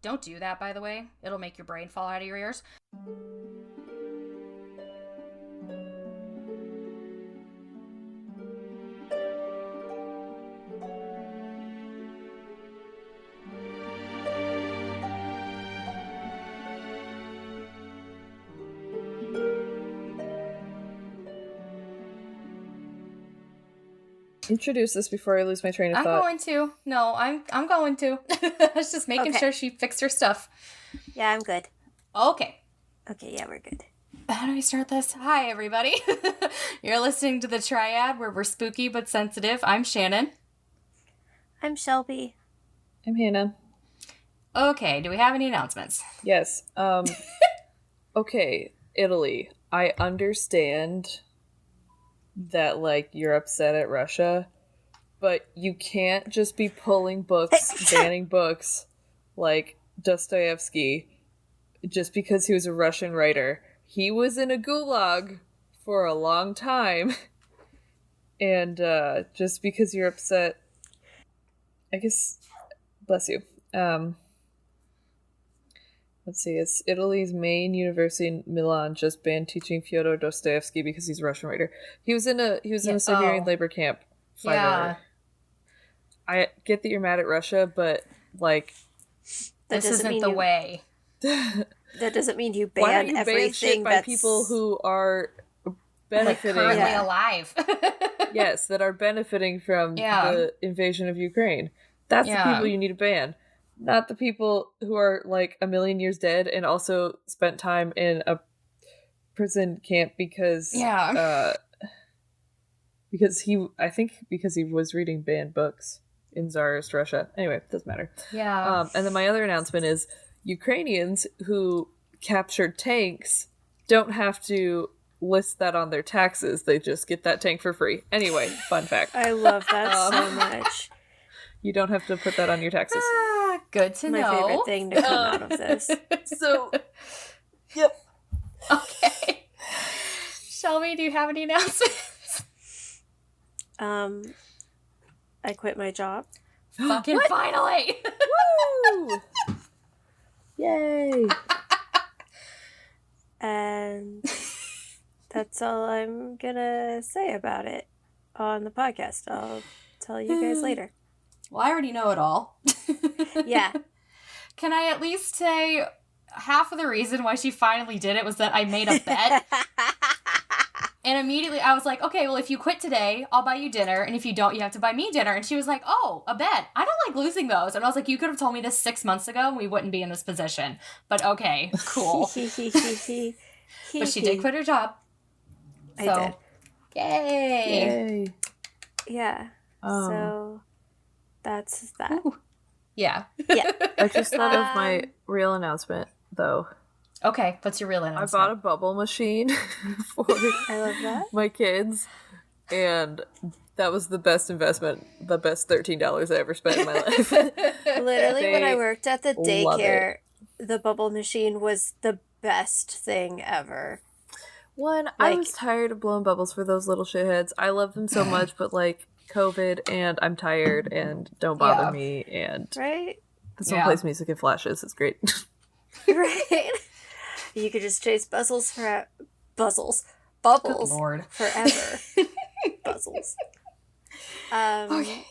Don't do that, by the way. It'll make your brain fall out of your ears. Introduce this before I lose my train of thought. I'm going to. No, I'm going to. I was just making sure she fixed her stuff. Yeah, I'm good. Okay. Okay, yeah, we're good. How do we start this? Hi, everybody. You're listening to The Triad, where we're spooky but sensitive. I'm Shannon. I'm Shelby. I'm Hannah. Okay, do we have any announcements? Yes. Okay, Italy. I understand that, like, you're upset at Russia, but you can't just be pulling books, banning books, like Dostoevsky, just because he was a Russian writer. He was in a gulag for a long time, and just because you're upset, I guess, bless you. Let's see, it's Italy's main university in Milan just banned teaching Fyodor Dostoevsky because he's a Russian writer. He was in a Siberian labor camp fighter. Yeah. I get that you're mad at Russia, but like this isn't the way. That doesn't mean you ban why don't you everything ban shit by people who are benefiting, like currently alive. yes, that are benefiting from the invasion of Ukraine. That's the people you need to ban. Not the people who are, like, a million years dead and also spent time in a prison camp because he was reading banned books in Tsarist Russia. Anyway, it doesn't matter. Yeah. And then my other announcement is Ukrainians who captured tanks don't have to list that on their taxes. They just get that tank for free. Anyway, fun fact. I love that so much. You don't have to put that on your taxes. Good to know. My favorite thing to come out of this. So, yep. Okay. Shelby, do you have any announcements? I quit my job. Fucking finally! Woo! Yay! And that's all I'm gonna say about it on the podcast. I'll tell you guys later. Well, I already know it all. Yeah. Can I at least say half of the reason why she finally did it was that I made a bet? And immediately I was like, okay, well, if you quit today, I'll buy you dinner. And if you don't, you have to buy me dinner. And she was like, oh, a bet. I don't like losing those. And I was like, you could have told me this 6 months ago and we wouldn't be in this position. But okay, cool. But she did quit her job. I did. Yay. Yeah. So that's that. Ooh. Yeah. Yeah. I just thought of my real announcement, though. Okay, what's your real announcement? I bought a bubble machine for I love that. my kids, and that was the best investment, the best $13 I ever spent in my life. Literally, when I worked at the daycare, the bubble machine was the best thing ever. I was tired of blowing bubbles for those little shitheads. I love them so much, but like COVID, and I'm tired, and don't bother me, and right? this one plays music and flashes. It's great. Right? You could just chase bubbles forever. Bubbles forever. Buzzles. Okay.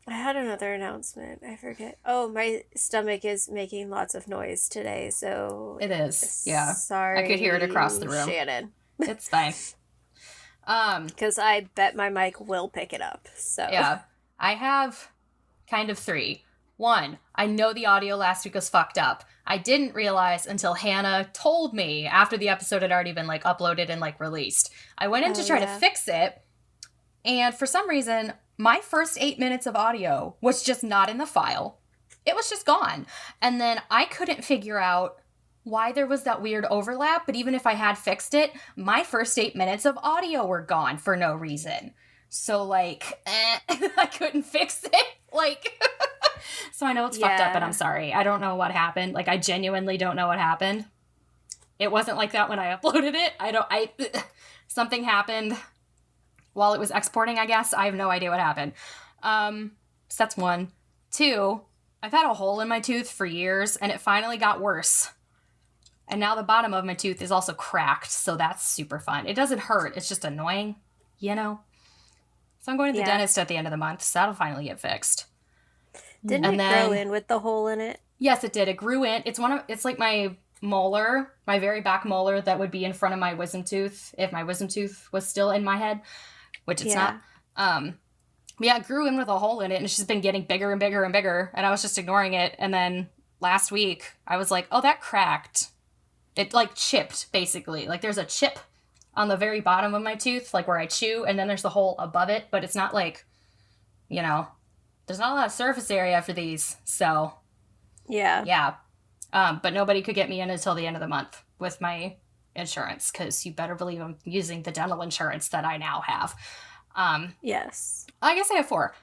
I had another announcement. I forget. Oh, my stomach is making lots of noise today, so It is. Yeah. Sorry, I could hear it across the room. Shannon. It's fine. Because I bet my mic will pick it up. So yeah, I have kind of three. One, I know the audio last week was fucked up. I didn't realize until Hannah told me after the episode had already been like uploaded and like released. I went in to try to fix it, and for some reason, my first 8 minutes of audio was just not in the file. It was just gone. And then I couldn't figure out why there was that weird overlap, but even if I had fixed it, my first 8 minutes of audio were gone for no reason. So, like, I couldn't fix it. Like, so I know it's fucked up, and I'm sorry. I don't know what happened. Like, I genuinely don't know what happened. It wasn't like that when I uploaded it. Something happened while it was exporting, I guess. I have no idea what happened. So that's one. Two, I've had a hole in my tooth for years, and it finally got worse. And now the bottom of my tooth is also cracked, so that's super fun. It doesn't hurt, it's just annoying, you know? So I'm going to the dentist at the end of the month, so that'll finally get fixed. Didn't it grow in with the hole in it? Yes, it did. It grew in. It's like my molar, my very back molar that would be in front of my wisdom tooth if my wisdom tooth was still in my head, which it's not. But yeah, it grew in with a hole in it, and it's just been getting bigger and bigger and bigger, and I was just ignoring it. And then last week, I was like, oh, that cracked. It, like, chipped, basically. Like, there's a chip on the very bottom of my tooth, like, where I chew, and then there's the hole above it, but it's not, like, you know, there's not a lot of surface area for these, so... Yeah. But nobody could get me in until the end of the month with my insurance, because you better believe I'm using the dental insurance that I now have. Yes. I guess I have 4.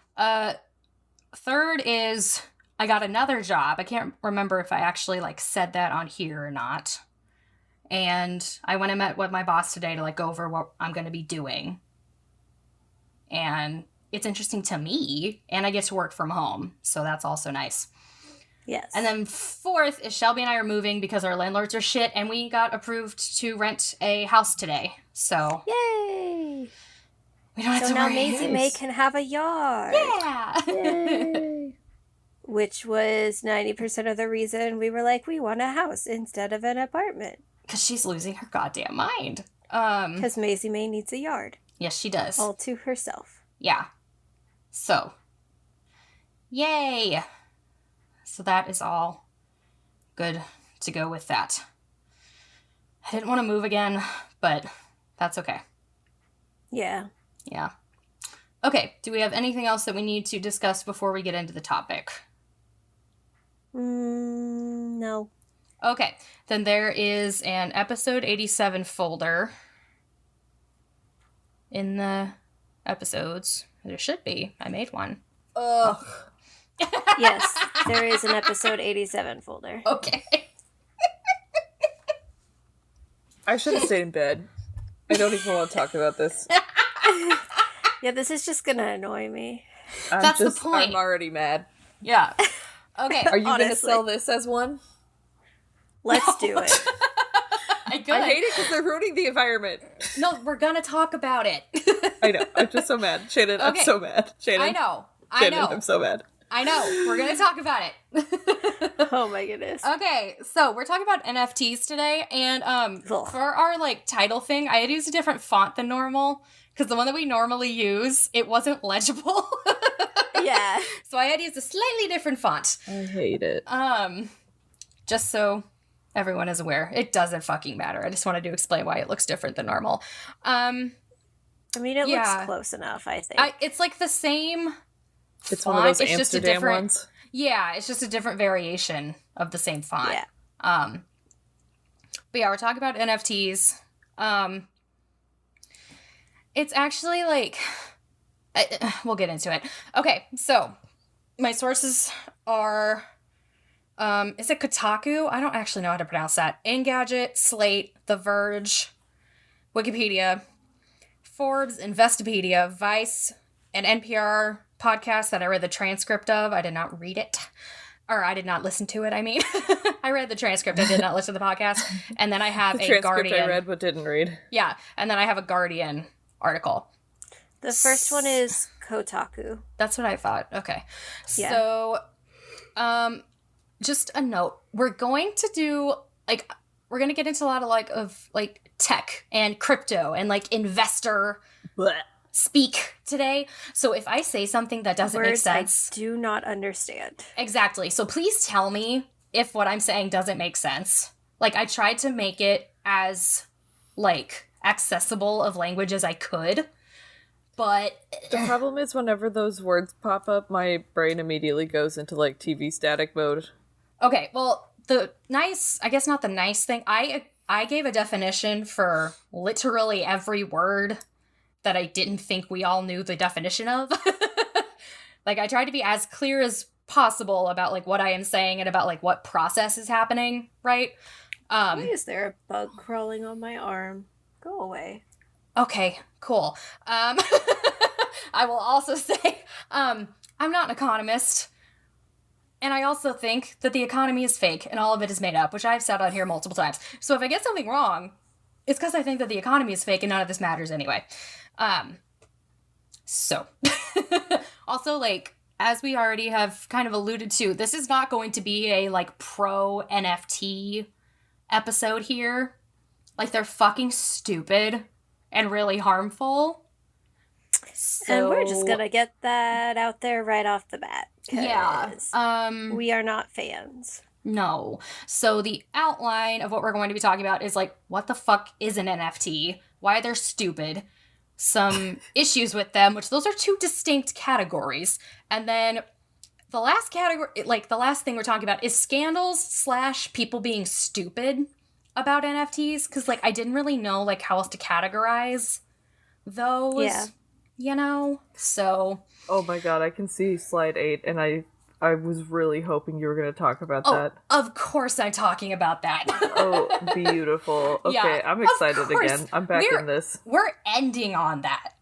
Third is I got another job. I can't remember if I actually, like, said that on here or not. And I went and met with my boss today to, like, go over what I'm going to be doing. And it's interesting to me, and I get to work from home, so that's also nice. Yes. And then 4th is Shelby and I are moving because our landlords are shit, and we got approved to rent a house today. So yay! We don't have to now worry. Maisie May can have a yard. Yeah. Yay. Which was 90% of the reason we were like, we want a house instead of an apartment. Because she's losing her goddamn mind. Because Maisie May needs a yard. Yes, she does. All to herself. Yeah. So. Yay. So that is all good to go with that. I didn't want to move again, but that's okay. Yeah. Yeah. Okay, do we have anything else that we need to discuss before we get into the topic? No. Okay, then there is an episode 87 folder in the episodes. There should be. I made one. Ugh. Yes, there is an episode 87 folder. Okay. I should have stayed in bed. I don't even want to talk about this. Yeah, this is just gonna annoy me. That's the point. I'm already mad. Yeah. Okay. Are you going to sell this as one? Let's do it. I hate it because they're ruining the environment. No, we're going to talk about it. I know. I'm just so mad. Shannon, I'm so mad. Shannon. I know. I'm so mad. I know. We're going to talk about it. Oh my goodness. Okay, so we're talking about NFTs today, and for our, like, title thing, I had used a different font than normal, because the one that we normally use, it wasn't legible. Yeah. So I had used a slightly different font. I hate it. Just so everyone is aware. It doesn't fucking matter. I just wanted to explain why it looks different than normal. I mean, it looks close enough, I think. It's like the same It's font. one of those It's Amsterdam just a different ones. Yeah, it's just a different variation of the same font. Yeah. But yeah, we're talking about NFTs. It's actually like... we'll get into it. Okay, so my sources are... is it Kotaku? I don't actually know how to pronounce that. Engadget, Slate, The Verge, Wikipedia, Forbes, Investopedia, Vice, an NPR podcast that I read the transcript of. I did not read it. Or I did not listen to it, I mean. I read the transcript. I did not listen to the podcast. And then I have The a Guardian. I read but didn't read. Yeah, and then I have a Guardian article. The first one is Kotaku. That's what I thought. Okay. Yeah. So, just a note. We're going to do, like, we're going to get into a lot of tech and crypto and, like, investor speak today. So if I say something that doesn't make sense. I do not understand. Exactly. So please tell me if what I'm saying doesn't make sense. Like, I tried to make it as, like, accessible of language as I could. But the problem is whenever those words pop up, my brain immediately goes into, like, TV static mode. Okay, well, the nice, I guess not the nice thing, I gave a definition for literally every word that I didn't think we all knew the definition of. Like, I tried to be as clear as possible about, like, what I am saying and about, like, what process is happening, right? Why is there a bug crawling on my arm? Go away. Okay, cool. I will also say, I'm not an economist. And I also think that the economy is fake and all of it is made up, which I've said on here multiple times. So if I get something wrong, it's because I think that the economy is fake and none of this matters anyway. So, also, like, as we already have kind of alluded to, this is not going to be a, like, pro NFT episode here. Like, they're fucking stupid and really harmful. So, and we're just gonna get that out there right off the bat. Yeah. We are not fans. No. So the outline of what we're going to be talking about is like, what the fuck is an NFT? Why they're stupid. Some issues with them, which those are two distinct categories. And then the last category, like the last thing we're talking about is scandals / people being stupid about NFTs. Because like I didn't really know like how else to categorize those. Yeah. You know? So. Oh my god, I can see slide 8, and I was really hoping you were going to talk about that. Of course I'm talking about that. Oh, beautiful. Okay, Yeah, I'm excited again. I'm back in this. We're ending on that.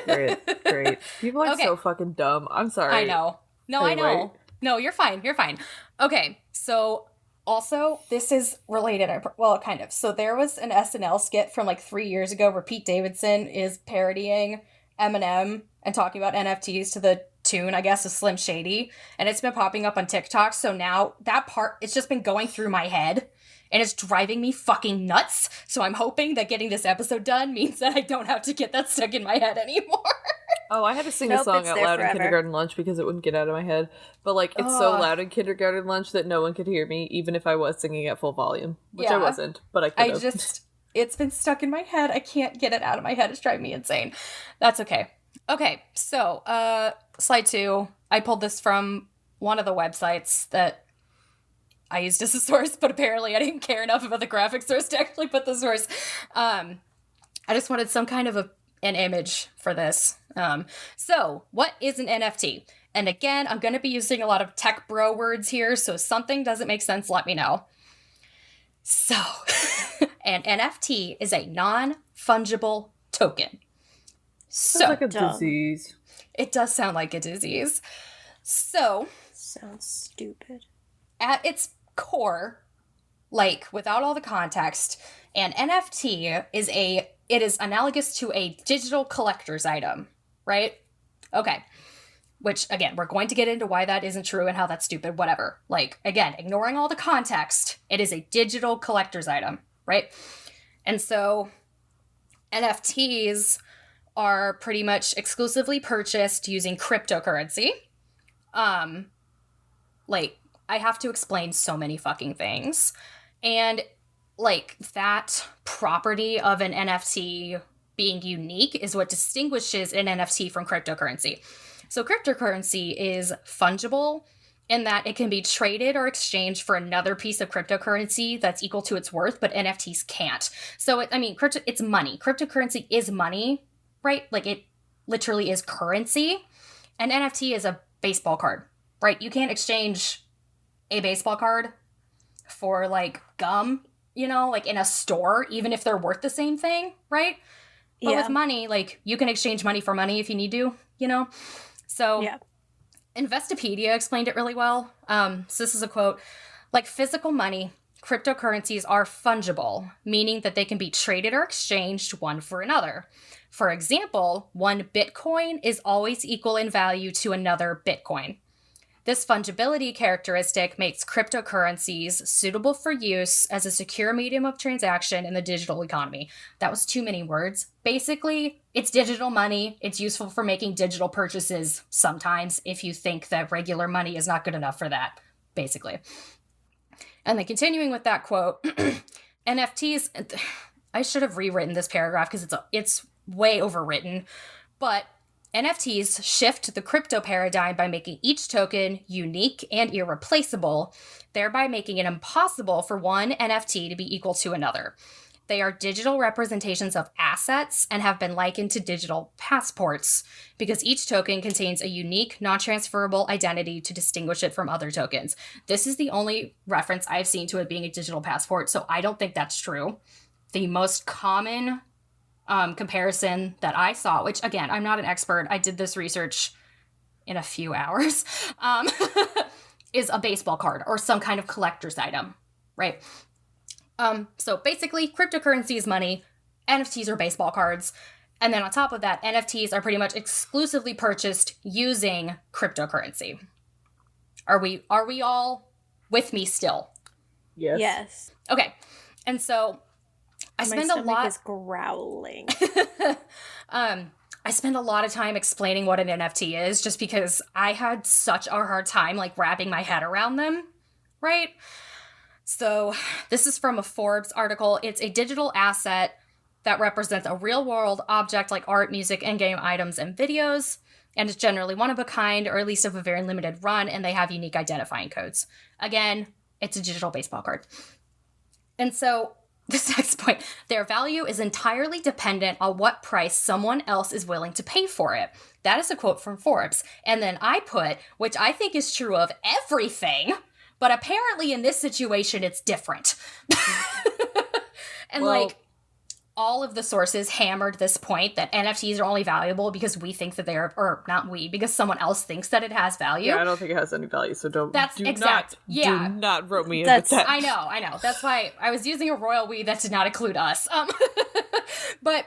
Great. People are Okay. so fucking dumb. I'm sorry. I know. No, Anyway. I know. No, you're fine. You're fine. Okay, so also, this is related. Well, kind of. So there was an SNL skit from like 3 years ago where Pete Davidson is parodying Eminem and talking about NFTs to the tune, I guess, of Slim Shady. And it's been popping up on TikTok. So now that part, it's just been going through my head. And it's driving me fucking nuts. So I'm hoping that getting this episode done means that I don't have to get that stuck in my head anymore. Oh, I had to sing Nope, a song it's out there loud in forever. kindergarten lunch because it wouldn't get out of my head. But, like, it's so Ugh. loud in kindergarten lunch that no one could hear me, even if I was singing at full volume. Which I Yeah. wasn't, but I could have. It's been stuck in my head. I can't get it out of my head. It's driving me insane. That's okay. Okay, so, slide 2. I pulled this from one of the websites that I used as a source, but apparently I didn't care enough about the graphic source to actually put the source. I just wanted some kind of an image for this. So, what is an NFT? And again, I'm going to be using a lot of tech bro words here, so if something doesn't make sense, let me know. So, an NFT is a non-fungible token. Sounds like a dumb. disease. It does sound like a disease. So, Sounds stupid. at its core, like without all the context, an NFT is analogous to a digital collector's item, right? Okay. Which again, we're going to get into why that isn't true and how that's stupid, whatever. Like again, ignoring all the context, it is a digital collector's item, right? And so NFTs are pretty much exclusively purchased using cryptocurrency. Like I have to explain so many fucking things. And like that property of an NFT being unique is what distinguishes an NFT from cryptocurrency. So cryptocurrency is fungible in that it can be traded or exchanged for another piece of cryptocurrency that's equal to its worth, but NFTs can't. So it's money. Cryptocurrency is money, right? Like it literally is currency. An NFT is a baseball card, right? You can't exchange a baseball card for like gum, you know, like in a store, even if they're worth the same thing, right? But with money, like you can exchange money for money if you need to, you know? So Yeah. Investopedia explained it really well. So this is a quote, like physical money, cryptocurrencies are fungible, meaning that they can be traded or exchanged one for another. For example, one Bitcoin is always equal in value to another Bitcoin. This fungibility characteristic makes cryptocurrencies suitable for use as a secure medium of transaction in the digital economy. That was too many words. Basically, it's digital money. It's useful for making digital purchases sometimes if you think that regular money is not good enough for that, basically. And then continuing with that quote, NFTs, I should have rewritten this paragraph because it's way overwritten, but NFTs shift the crypto paradigm by making each token unique and irreplaceable, thereby making it impossible for one NFT to be equal to another. They are digital representations of assets and have been likened to digital passports because each token contains a unique, non-transferable identity to distinguish it from other tokens. This is the only reference I've seen to it being a digital passport, so I don't think that's true. The most common comparison that I saw, which again, I'm not an expert. I did this research in a few hours, is a baseball card or some kind of collector's item, right? So basically, cryptocurrency is money, NFTs are baseball cards, and then on top of that, NFTs are pretty much exclusively purchased using cryptocurrency. Are we all with me still? Yes. Yes. Okay. And so I My spend a stomach lot is growling. I spend a lot of time explaining what an NFT is just because I had such a hard time like wrapping my head around them, right? So this is from a Forbes article. It's a digital asset that represents a real-world object like art, music, in-game items, and videos, and it's generally one of a kind or at least of a very limited run, and they have unique identifying codes. Again, it's a digital baseball card. And so this next point, their value is entirely dependent on what price someone else is willing to pay for it. That is a quote from Forbes. And then I put, which I think is true of everything, but apparently in this situation, it's different. And Well, like, all of the sources hammered this point that NFTs are only valuable because we think that they're, or not we, because someone else thinks that it has value. yeah, I don't think it has any value, so do not rope me into that. I know. That's why I was using a royal we that did not include us. But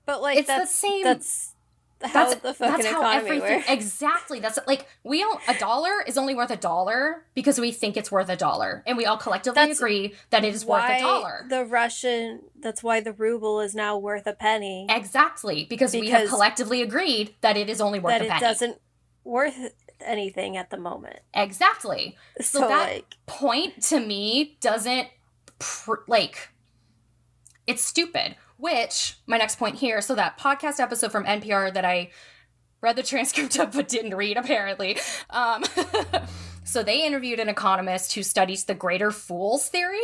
But like it's the same. That's how the fucking economy works. Exactly. That's like $1 is only worth $1 because we think it's worth $1, and we all collectively agree that it is worth $1. That's why the ruble is now worth a penny. Exactly, because we have collectively agreed that it is only worth a penny. That it doesn't worth anything at the moment. Exactly. So that point to me doesn't it's stupid. Which, my next point here, so that podcast episode from NPR that I read the transcript of but didn't read, apparently. So they interviewed an economist who studies the greater fools theory,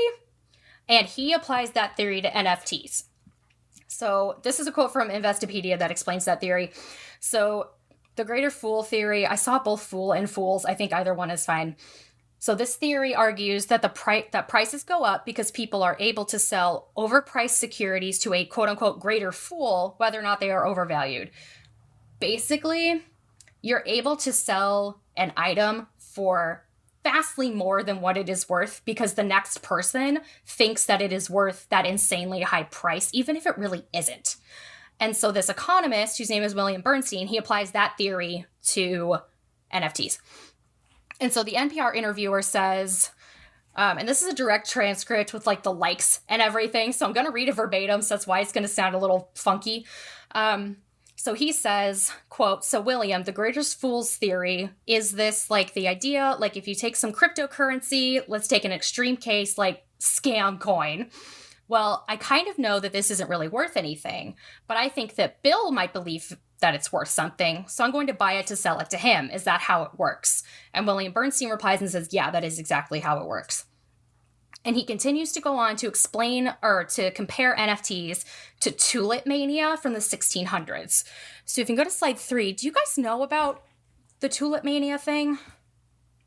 and he applies that theory to NFTs. So this is a quote from Investopedia that explains that theory. So the greater fool theory, I saw both fool and fools. I think either one is fine. So this theory argues that that prices go up because people are able to sell overpriced securities to a quote-unquote greater fool, whether or not they are overvalued. Basically, you're able to sell an item for vastly more than what it is worth because the next person thinks that it is worth that insanely high price, even if it really isn't. And so this economist, whose name is William Bernstein, he applies that theory to NFTs. And so the NPR interviewer says, and this is a direct transcript with like the likes and everything, so I'm going to read it verbatim, so that's why it's going to sound a little funky. So he says, quote, "So William, the greatest fool's theory is this like the idea, like if you take some cryptocurrency, let's take an extreme case like scam coin. Well, I kind of know that this isn't really worth anything, but I think that Bill might believe that it's worth something, so I'm going to buy it to sell it to him. Is that how it works?" And William Bernstein replies and says, yeah, that is exactly how it works. And he continues to go on to explain or to compare NFTs to tulip mania from the 1600s. So if you can go to slide 3, do you guys know about the tulip mania thing?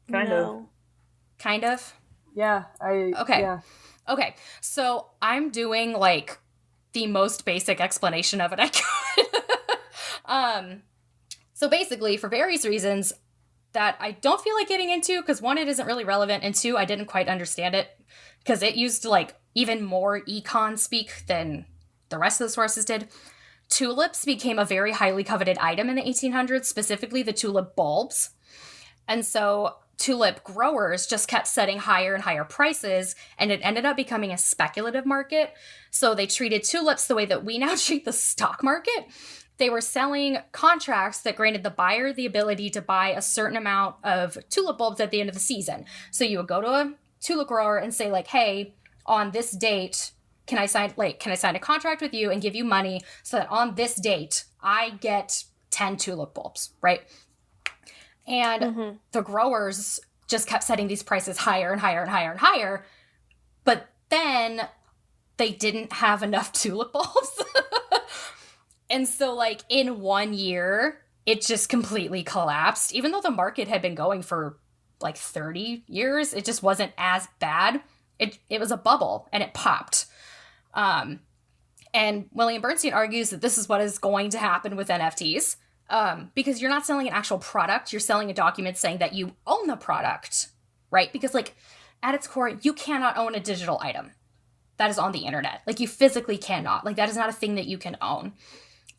Kind of? Yeah, Okay. Yeah. Okay, so I'm doing like the most basic explanation of it I could. So basically, for various reasons that I don't feel like getting into, because one, it isn't really relevant, and two, I didn't quite understand it, because it used like even more econ speak than the rest of the sources did. Tulips became a very highly coveted item in the 1800s, specifically the tulip bulbs. And so tulip growers just kept setting higher and higher prices, and it ended up becoming a speculative market. So they treated tulips the way that we now treat the stock market. They were selling contracts that granted the buyer the ability to buy a certain amount of tulip bulbs at the end of the season. So you would go to a tulip grower and say like, hey, on this date, can I sign a contract with you and give you money so that on this date I get 10 tulip bulbs, right? And the growers just kept setting these prices higher and higher and higher and higher. But then they didn't have enough tulip bulbs. And so, like, in 1 year, it just completely collapsed. Even though the market had been going for, like, 30 years, it just wasn't as bad. It was a bubble, and it popped. And William Bernstein argues that this is what is going to happen with NFTs. Because you're not selling an actual product. You're selling a document saying that you own the product. right? Because, like, at its core, you cannot own a digital item that is on the internet. Like, you physically cannot. Like, that is not a thing that you can own.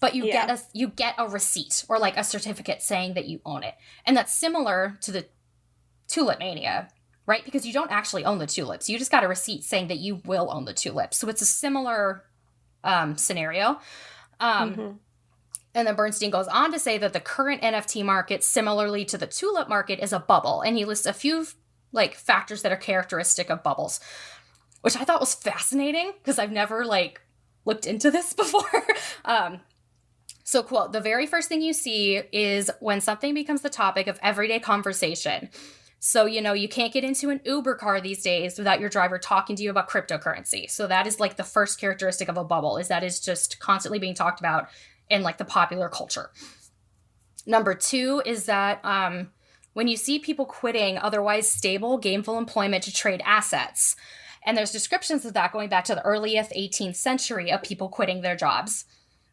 But you get a receipt or, like, a certificate saying that you own it. And that's similar to the tulip mania, right? Because you don't actually own the tulips. You just got a receipt saying that you will own the tulips. So it's a similar scenario. And then Bernstein goes on to say that the current NFT market, similarly to the tulip market, is a bubble. And he lists a few, like, factors that are characteristic of bubbles, which I thought was fascinating because I've never, like, looked into this before. So, quote, the very first thing you see is when something becomes the topic of everyday conversation. So, you know, you can't get into an Uber car these days without your driver talking to you about cryptocurrency. So that is, like, the first characteristic of a bubble, is that it's just constantly being talked about in, like, the popular culture. Number 2 is that when you see people quitting otherwise stable, gainful employment to trade assets, and there's descriptions of that going back to the earliest 18th century of people quitting their jobs.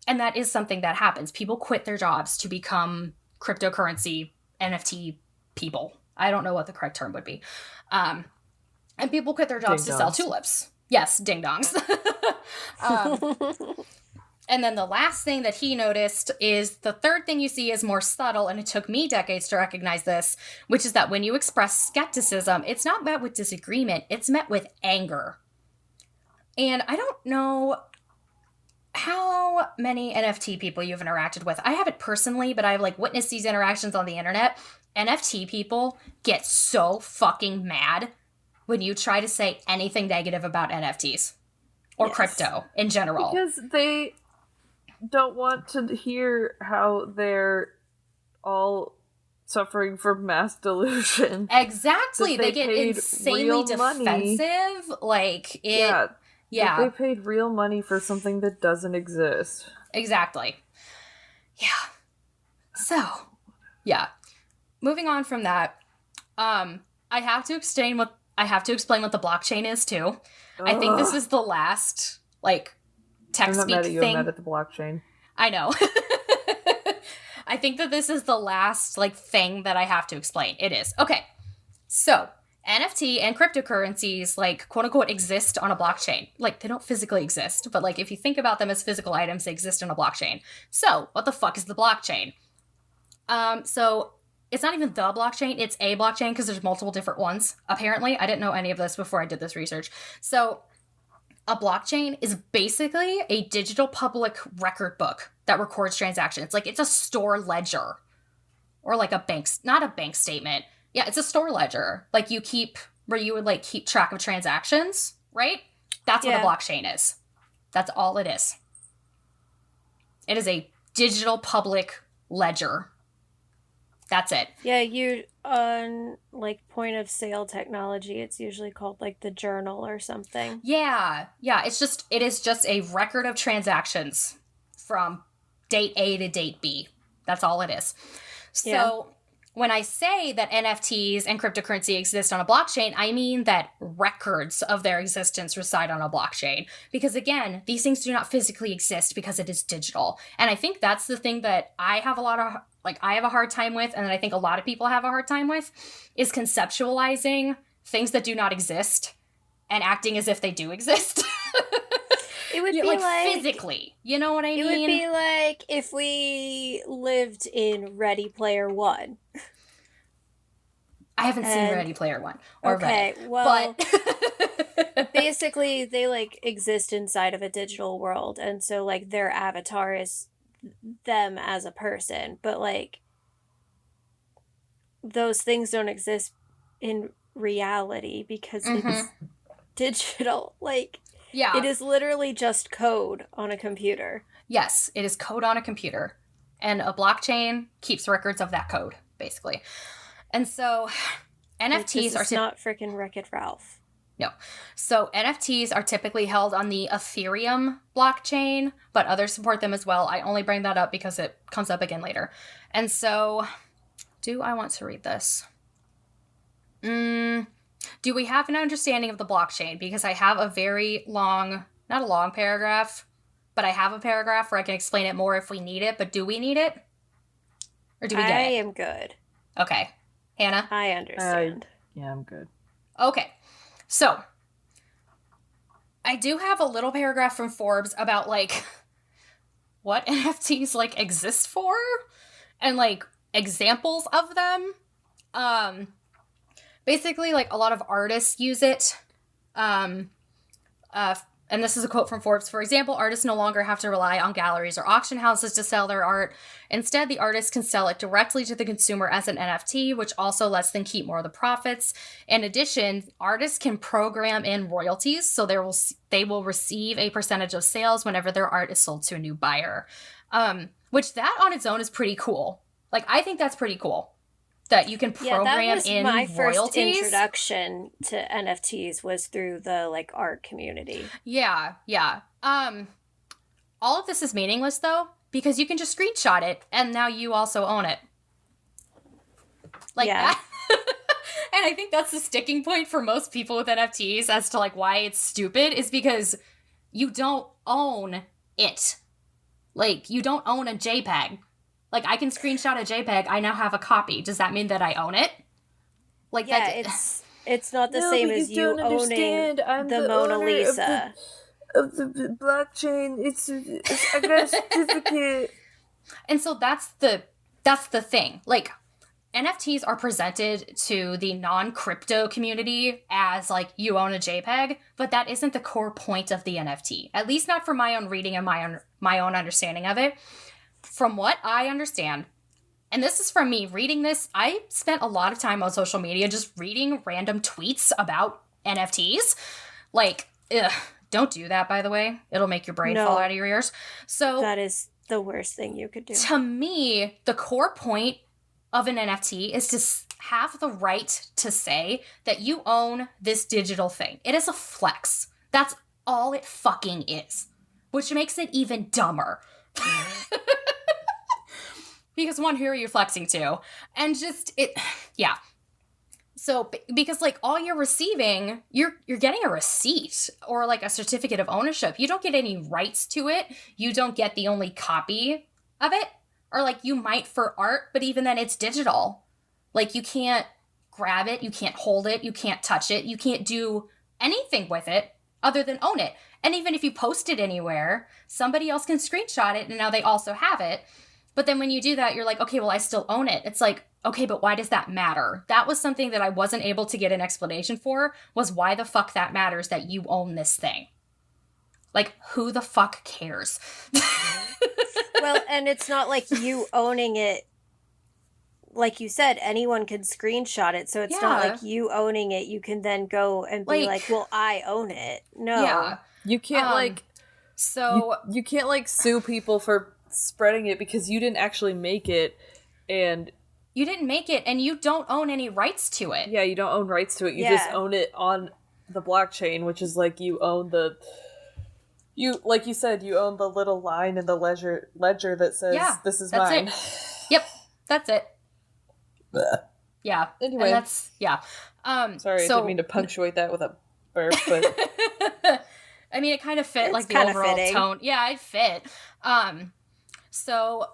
And that is something that happens. People quit their jobs to become cryptocurrency, NFT people. I don't know what the correct term would be. And people quit their jobs to sell tulips. Yes, ding-dongs. And then the last thing that he noticed is the third thing you see is more subtle, and it took me decades to recognize this, which is that when you express skepticism, it's not met with disagreement, it's met with anger. And I don't know how many NFT people you've interacted with. I haven't personally, but I've, like, witnessed these interactions on the internet. NFT people get so fucking mad when you try to say anything negative about NFTs or crypto in general. Because they don't want to hear how they're all suffering from mass delusion. Exactly. They get insanely defensive. Like, it... Yeah. They paid real money for something that doesn't exist. Exactly. Yeah. So, yeah. Moving on from that, I have to explain what the blockchain is too. Ugh. I think this is the last, like, tech speak thing. I'm mad at the blockchain. I know. I think that this is the last, like, thing that I have to explain. It is. Okay. So, NFT and cryptocurrencies, like, quote unquote, exist on a blockchain. Like, they don't physically exist, but, like, if you think about them as physical items, they exist on a blockchain. So, what the fuck is the blockchain? So it's not even the blockchain, it's a blockchain because there's multiple different ones. Apparently, I didn't know any of this before I did this research. So a blockchain is basically a digital public record book that records transactions. Like, it's a store ledger or, like, not a bank statement. Yeah, it's a store ledger. Like, you would, like, keep track of transactions, right? That's what a blockchain is. That's all it is. It is a digital public ledger. That's it. Yeah, on, like, point of sale technology, it's usually called, like, the journal or something. Yeah. It is just a record of transactions from date A to date B. That's all it is. So when I say that NFTs and cryptocurrency exist on a blockchain, I mean that records of their existence reside on a blockchain. Because, again, these things do not physically exist because it is digital. And I think that's the thing that I have a hard time with, and that I think a lot of people have a hard time with, is conceptualizing things that do not exist and acting as if they do exist. It would be like physically, you know what I mean? It would be like if we lived in Ready Player One. I haven't seen Ready Player One or okay, Reddit, well, but basically they, like, exist inside of a digital world, and so, like, their avatar is them as a person, but, like, those things don't exist in reality because it's digital. Like, yeah, it is literally just code on a computer. Yes, it is code on a computer, and a blockchain keeps records of that code, basically. And so NFTs are not freaking Wreck-It Ralph. No. So NFTs are typically held on the Ethereum blockchain, but others support them as well. I only bring that up because it comes up again later. And so, do I want to read this? Do we have an understanding of the blockchain? Because I have a very long, not a long paragraph, but I have a paragraph where I can explain it more if we need it. But do we need it? Or do we get it? I am good. Okay. Hannah? I understand. Yeah, I'm good. Okay. So, I do have a little paragraph from Forbes about, like, what NFTs, like, exist for and, like, examples of them. Basically, like, a lot of artists use it. And this is a quote from Forbes. For example, artists no longer have to rely on galleries or auction houses to sell their art. Instead, the artist can sell it directly to the consumer as an NFT, which also lets them keep more of the profits. In addition, artists can program in royalties, so they will receive a percentage of sales whenever their art is sold to a new buyer. Which that on its own is pretty cool. Like, I think that's pretty cool. That you can program in my first royalties. introduction to NFTs was through the, like, art community. Yeah. All of this is meaningless, though, because you can just screenshot it, and now you also own it. Like that. And I think that's the sticking point for most people with NFTs as to, like, why it's stupid, is because you don't own it. Like, you don't own a JPEG. Like, I can screenshot a JPEG. I now have a copy. Does that mean that I own it? Like, yeah, it's not the same as you owning the Mona Lisa. Of the blockchain. I got a certificate. And so that's the thing. Like, NFTs are presented to the non-crypto community as, like, you own a JPEG, but that isn't the core point of the NFT. At least not from my own reading and my own understanding of it. From what I understand, and this is from me reading this, I spent a lot of time on social media just reading random tweets about NFTs. Like, don't do that, by the way. It'll make your brain fall out of your ears. So that is the worst thing you could do. To me, the core point of an NFT is to have the right to say that you own this digital thing. It is a flex. That's all it fucking is, which makes it even dumber. Because one, who are you flexing to? And just, yeah. So, because, like, all you're receiving, you're getting a receipt or, like, a certificate of ownership. You don't get any rights to it. You don't get the only copy of it. Or, like, you might for art, but even then it's digital. Like, you can't grab it, you can't hold it, you can't touch it, you can't do anything with it other than own it. And even if you post it anywhere, somebody else can screenshot it and now they also have it. But then when you do that, you're like, okay, well, I still own it. It's like, okay, but why does that matter? That was something that I wasn't able to get an explanation for, was why the fuck that matters that you own this thing. Like, who the fuck cares? Well, and it's not like you owning it. Like you said, anyone could screenshot it, so it's not like you owning it. You can then go and be like, well, I own it. No. Yeah. You can't, you can't, sue people for spreading it because you didn't actually make it, and you didn't make it, and you don't own any rights to it. Yeah, you don't own rights to it. You just own it on the blockchain, which is like you own like you said, you own the little line in the ledger that says, this is mine. It. Yep, that's it. Yeah. Anyway. And that's, sorry, I didn't mean to punctuate that with a burp, but I mean, it kind of fit, like, the overall tone. Yeah, it fit. So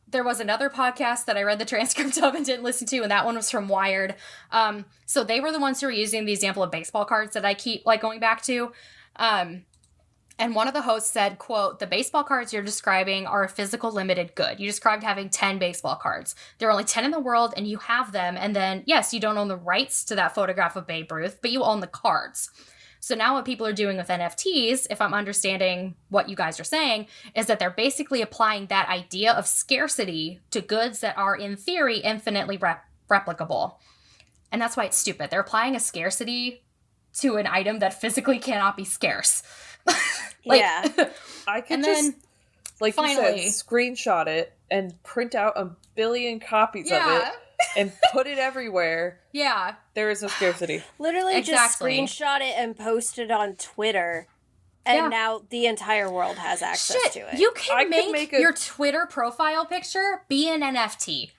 there was another podcast that I read the transcript of and didn't listen to, and that one was from Wired. So they were the ones who were using the example of baseball cards that I keep, like, going back to. And one of the hosts said, quote, "The baseball cards you're describing are a physical limited good. You described having 10 baseball cards. There are only 10 in the world, and you have them. And then, yes, you don't own the rights to that photograph of Babe Ruth, but you own the cards." So now what people are doing with NFTs, if I'm understanding what you guys are saying, is that they're basically applying that idea of scarcity to goods that are, in theory, infinitely replicable. And that's why it's stupid. They're applying a scarcity to an item that physically cannot be scarce. I could just, like finally, you said, screenshot it and print out a billion copies of it and put it everywhere. Yeah. There is no scarcity. Literally just screenshot it and post it on Twitter. And now the entire world has access to it. You can make your Twitter profile picture be an NFT.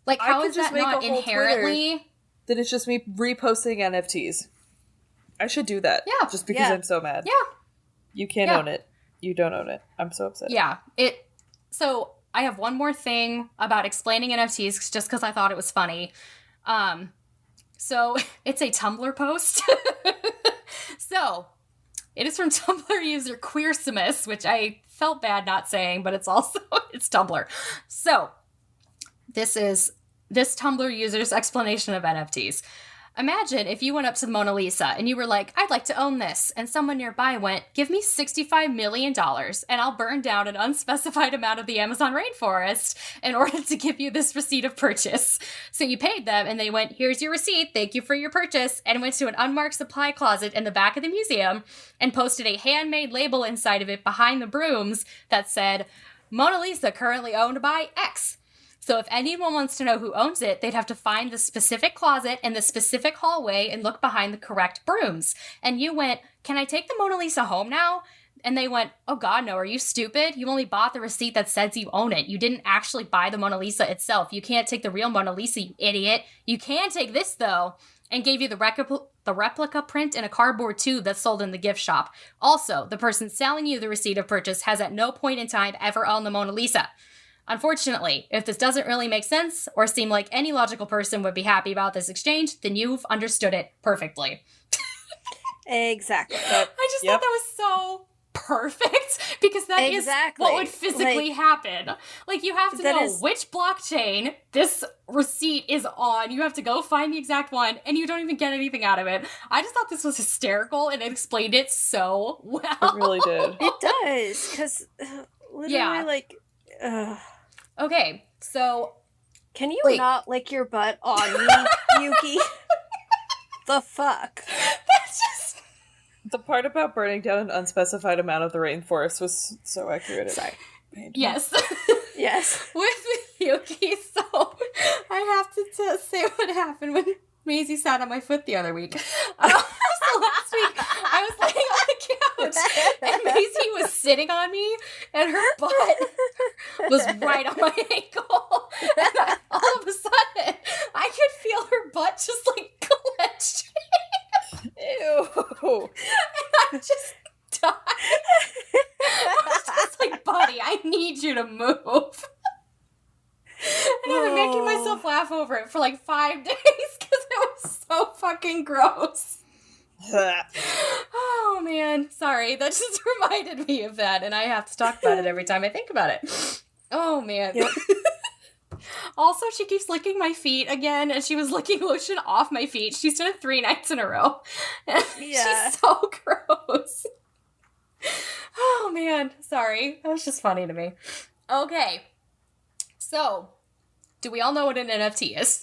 Like, how is that not inherently... That it's just me reposting NFTs. I should do that. Yeah. Just because I'm so mad. Yeah. You can't own it. You don't own it. I'm so upset. Yeah. So I have one more thing about explaining NFTs just because I thought it was funny. So it's a Tumblr post. So it is from Tumblr user Queersimus, which I felt bad not saying, but it's Tumblr. So this is this Tumblr user's explanation of NFTs. Imagine if you went up to the Mona Lisa and you were like, I'd like to own this. And someone nearby went, give me $65 million and I'll burn down an unspecified amount of the Amazon rainforest in order to give you this receipt of purchase. So you paid them and they went, here's your receipt. Thank you for your purchase. And went to an unmarked supply closet in the back of the museum and posted a handmade label inside of it behind the brooms that said, Mona Lisa currently owned by X. So if anyone wants to know who owns it, they'd have to find the specific closet in the specific hallway and look behind the correct brooms. And you went, can I take the Mona Lisa home now? And they went, oh God, no, are you stupid? You only bought the receipt that says you own it. You didn't actually buy the Mona Lisa itself. You can't take the real Mona Lisa, you idiot. You can take this, though, and gave you the replica print in a cardboard tube that's sold in the gift shop. Also, the person selling you the receipt of purchase has at no point in time ever owned the Mona Lisa. Unfortunately, if this doesn't really make sense or seem like any logical person would be happy about this exchange, then you've understood it perfectly. Exactly. I just thought that was so perfect because that is what would physically happen. Like, you have to know which blockchain this receipt is on. You have to go find the exact one, and you don't even get anything out of it. I just thought this was hysterical, and it explained it so well. It really did. It does, because literally, Okay, so... Can you not lick your butt on me, Yuki? The fuck? That's just... The part about burning down an unspecified amount of the rainforest was so accurate. Sorry. Yes. Yes. With Yuki, so I have to say what happened when Maisie sat on my foot the other week. So last week, I was laying on the couch, and Maisie was sitting on me, and her butt was right on my ankle. And all of a sudden, I could feel her butt just, like, clenched. Ew. And I just died. I was just like, buddy, I need you to move. And I've been making myself laugh over it for like 5 days because it was so fucking gross. Oh, man. Sorry. That just reminded me of that, and I have to talk about it every time I think about it. Oh, man. Yep. Also, she keeps licking my feet again, and she was licking lotion off my feet. She's done it 3 nights in a row. Yeah. She's so gross. Oh, man. Sorry. That was just funny to me. Okay. So, do we all know what an NFT is?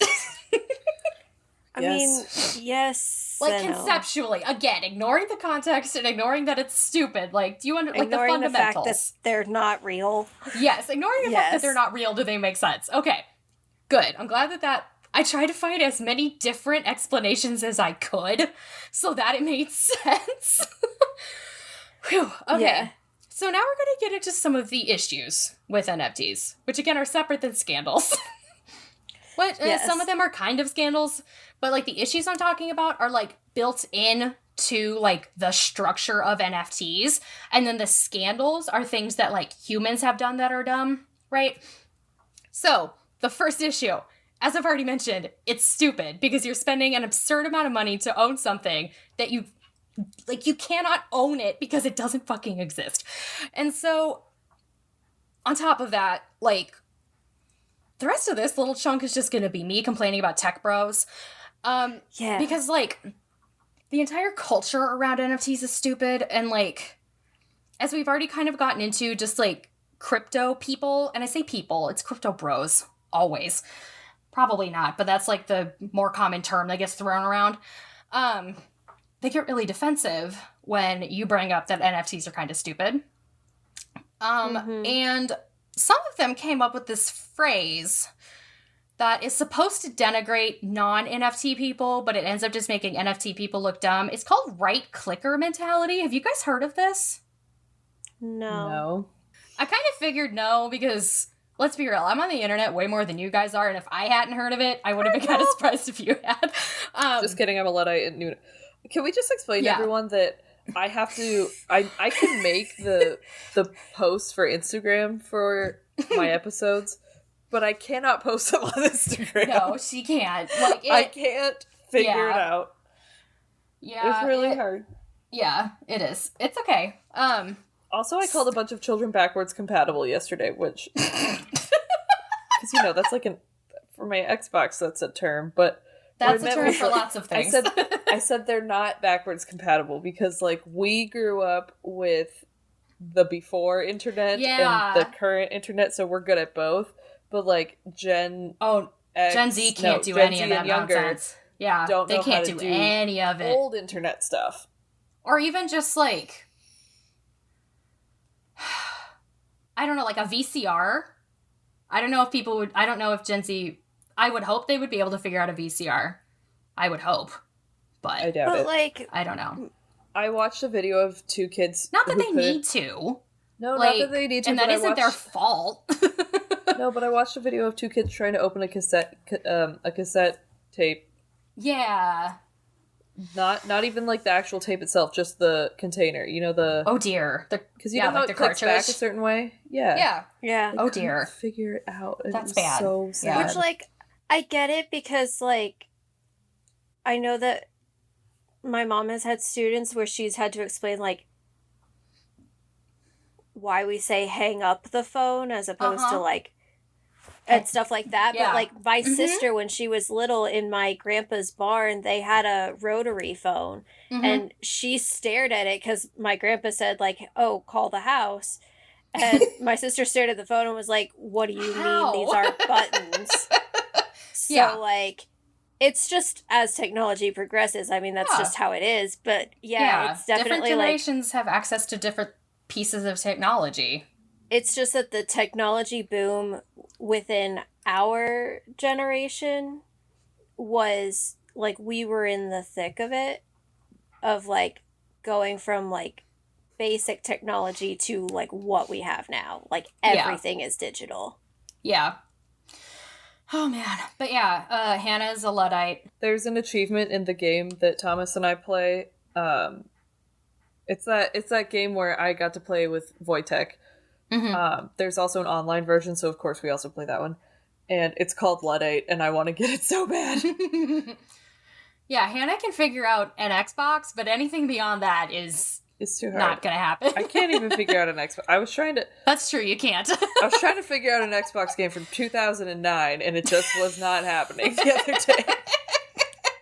I mean, yes. Like, conceptually, again, ignoring the context and ignoring that it's stupid. Like, do you like the fundamentals? The fact that they're not real. Yes, ignoring the fact that they're not real, do they make sense? Okay, good. I'm glad that I tried to find as many different explanations as I could so that it made sense. Whew, okay. Yeah. So now we're going to get into some of the issues with NFTs, which again are separate than scandals. Some of them are kind of scandals, but like the issues I'm talking about are like built in to like the structure of NFTs, and then the scandals are things that like humans have done that are dumb, right? So the first issue, as I've already mentioned, it's stupid because you're spending an absurd amount of money to own something that you cannot own it because it doesn't fucking exist. And so on top of that, like, the rest of this little chunk is just going to be me complaining about tech bros. Because, like, the entire culture around NFTs is stupid. And, like, as we've already kind of gotten into, just, like, crypto people, and I say people, it's crypto bros, always. Probably not, but that's, like, the more common term that gets thrown around. They get really defensive when you bring up that NFTs are kind of stupid. And some of them came up with this phrase that is supposed to denigrate non-NFT people, but it ends up just making NFT people look dumb. It's called right-clicker mentality. Have you guys heard of this? No. I kind of figured no, because let's be real, I'm on the internet way more than you guys are, and if I hadn't heard of it, I would have been kind of surprised if you had. Just kidding, I'm a Luddite. Can we just explain to everyone that I have to... I can make the posts for Instagram for my episodes, but I cannot post them on Instagram. No, she can't. I can't figure it out. Yeah. It's really hard. Yeah, it is. It's okay. Also, I called a bunch of children backwards compatible yesterday, which... Because, you know, that's like for my Xbox, that's a term, but... That's a term for lots of things. I said they're not backwards compatible because, like, we grew up with the before internet and the current internet, so we're good at both. But, like, Gen Z can't do any of that nonsense. Yeah, they can't do any of it. Old internet stuff. Or even just, like... I don't know, like a VCR? I don't know if people would... I don't know if Gen Z... I would hope they would be able to figure out a VCR. I would hope. But I doubt it. Like, I don't know. I watched a video of two kids... Not that they need to. No, like, not that they need to. And that isn't their fault. No, but I watched a video of two kids trying to open a cassette tape. Yeah. Not even like the actual tape itself, just the container. You know the... Oh dear. Because you know how it clicks back a certain way? Yeah. Yeah. Oh dear. Figure it out. That's bad. So sad. Which, like, I get it because, like, I know that my mom has had students where she's had to explain, like, why we say hang up the phone as opposed to, like, and stuff like that. Yeah. But, like, my sister, when she was little in my grandpa's barn, they had a rotary phone. And she stared at it because my grandpa said, like, oh, call the house. And my sister stared at the phone and was like, what do you mean these aren't buttons? So, like, it's just as technology progresses. I mean, that's just how it is. But, it's definitely, different generations have access to different pieces of technology. It's just that the technology boom within our generation was, like, we were in the thick of it, of, like, going from, like, basic technology to, like, what we have now. Like, everything is digital. Yeah. Oh, man. But yeah, Hannah's a Luddite. There's an achievement in the game that Thomas and I play. It's that game where I got to play with Wojtek. There's also an online version, so of course we also play that one. And it's called Luddite, and I want to get it so bad. Yeah, Hannah can figure out an Xbox, but anything beyond that is too hard. Not gonna happen. I can't even figure out an Xbox. I was trying to... That's true, you can't. I was trying to figure out an Xbox game from 2009, and it just was not happening the other day.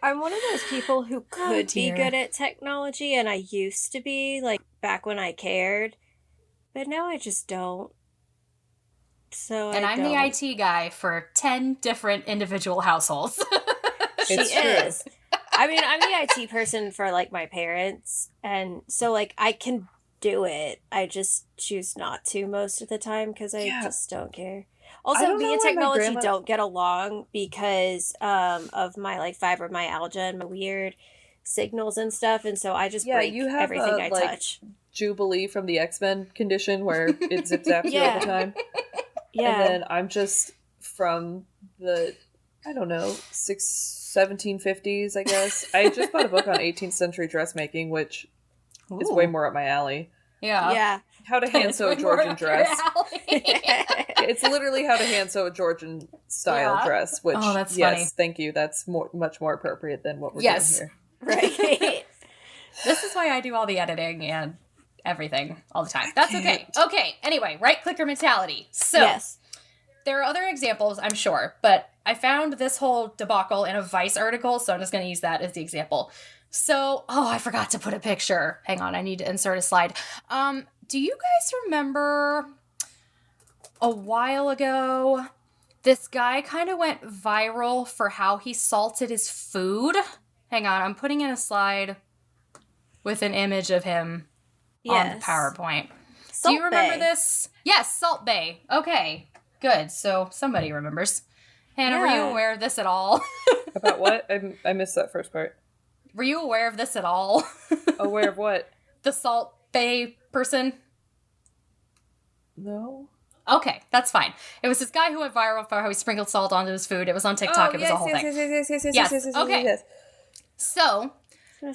I'm one of those people who could be good at technology, and I used to be, like, back when I cared. But now I just don't. So I'm the IT guy for 10 different individual households. She is. I mean, I'm the IT person for, like, my parents. And so, like, I can do it. I just choose not to most of the time because I just don't care. Also, me and technology don't get along because of my, like, fibromyalgia and my weird signals and stuff. And so I just break everything I touch. Jubilee from the X-Men condition where it zip-zaps you all the time. Yeah. And then I'm just from the, I don't know, 1750s, I guess. I just bought a book on 18th century dressmaking, which is way more up my alley. Yeah. How to hand sew a Georgian dress. It's literally how to hand sew a Georgian style dress, which, that's funny. Thank you. That's much more appropriate than what we're doing here. Right. This is why I do all the editing and everything all the time. That's okay. Okay, anyway, right-clicker mentality. So, there are other examples, I'm sure, but I found this whole debacle in a Vice article, so I'm just going to use that as the example. So, I forgot to put a picture. Hang on, I need to insert a slide. Do you guys remember a while ago, this guy kind of went viral for how he salted his food? Hang on, I'm putting in a slide with an image of him on the PowerPoint. Salt Do you remember Bae. this? Yes, Salt Bae. Okay, good. So somebody remembers. Hannah, were you aware of this at all? About what? I missed that first part. Were you aware of this at all? Aware of what? The Salt Bae person? No. Okay, that's fine. It was this guy who went viral for how he sprinkled salt onto his food. It was on TikTok. It was a whole thing. Yes. Okay. So,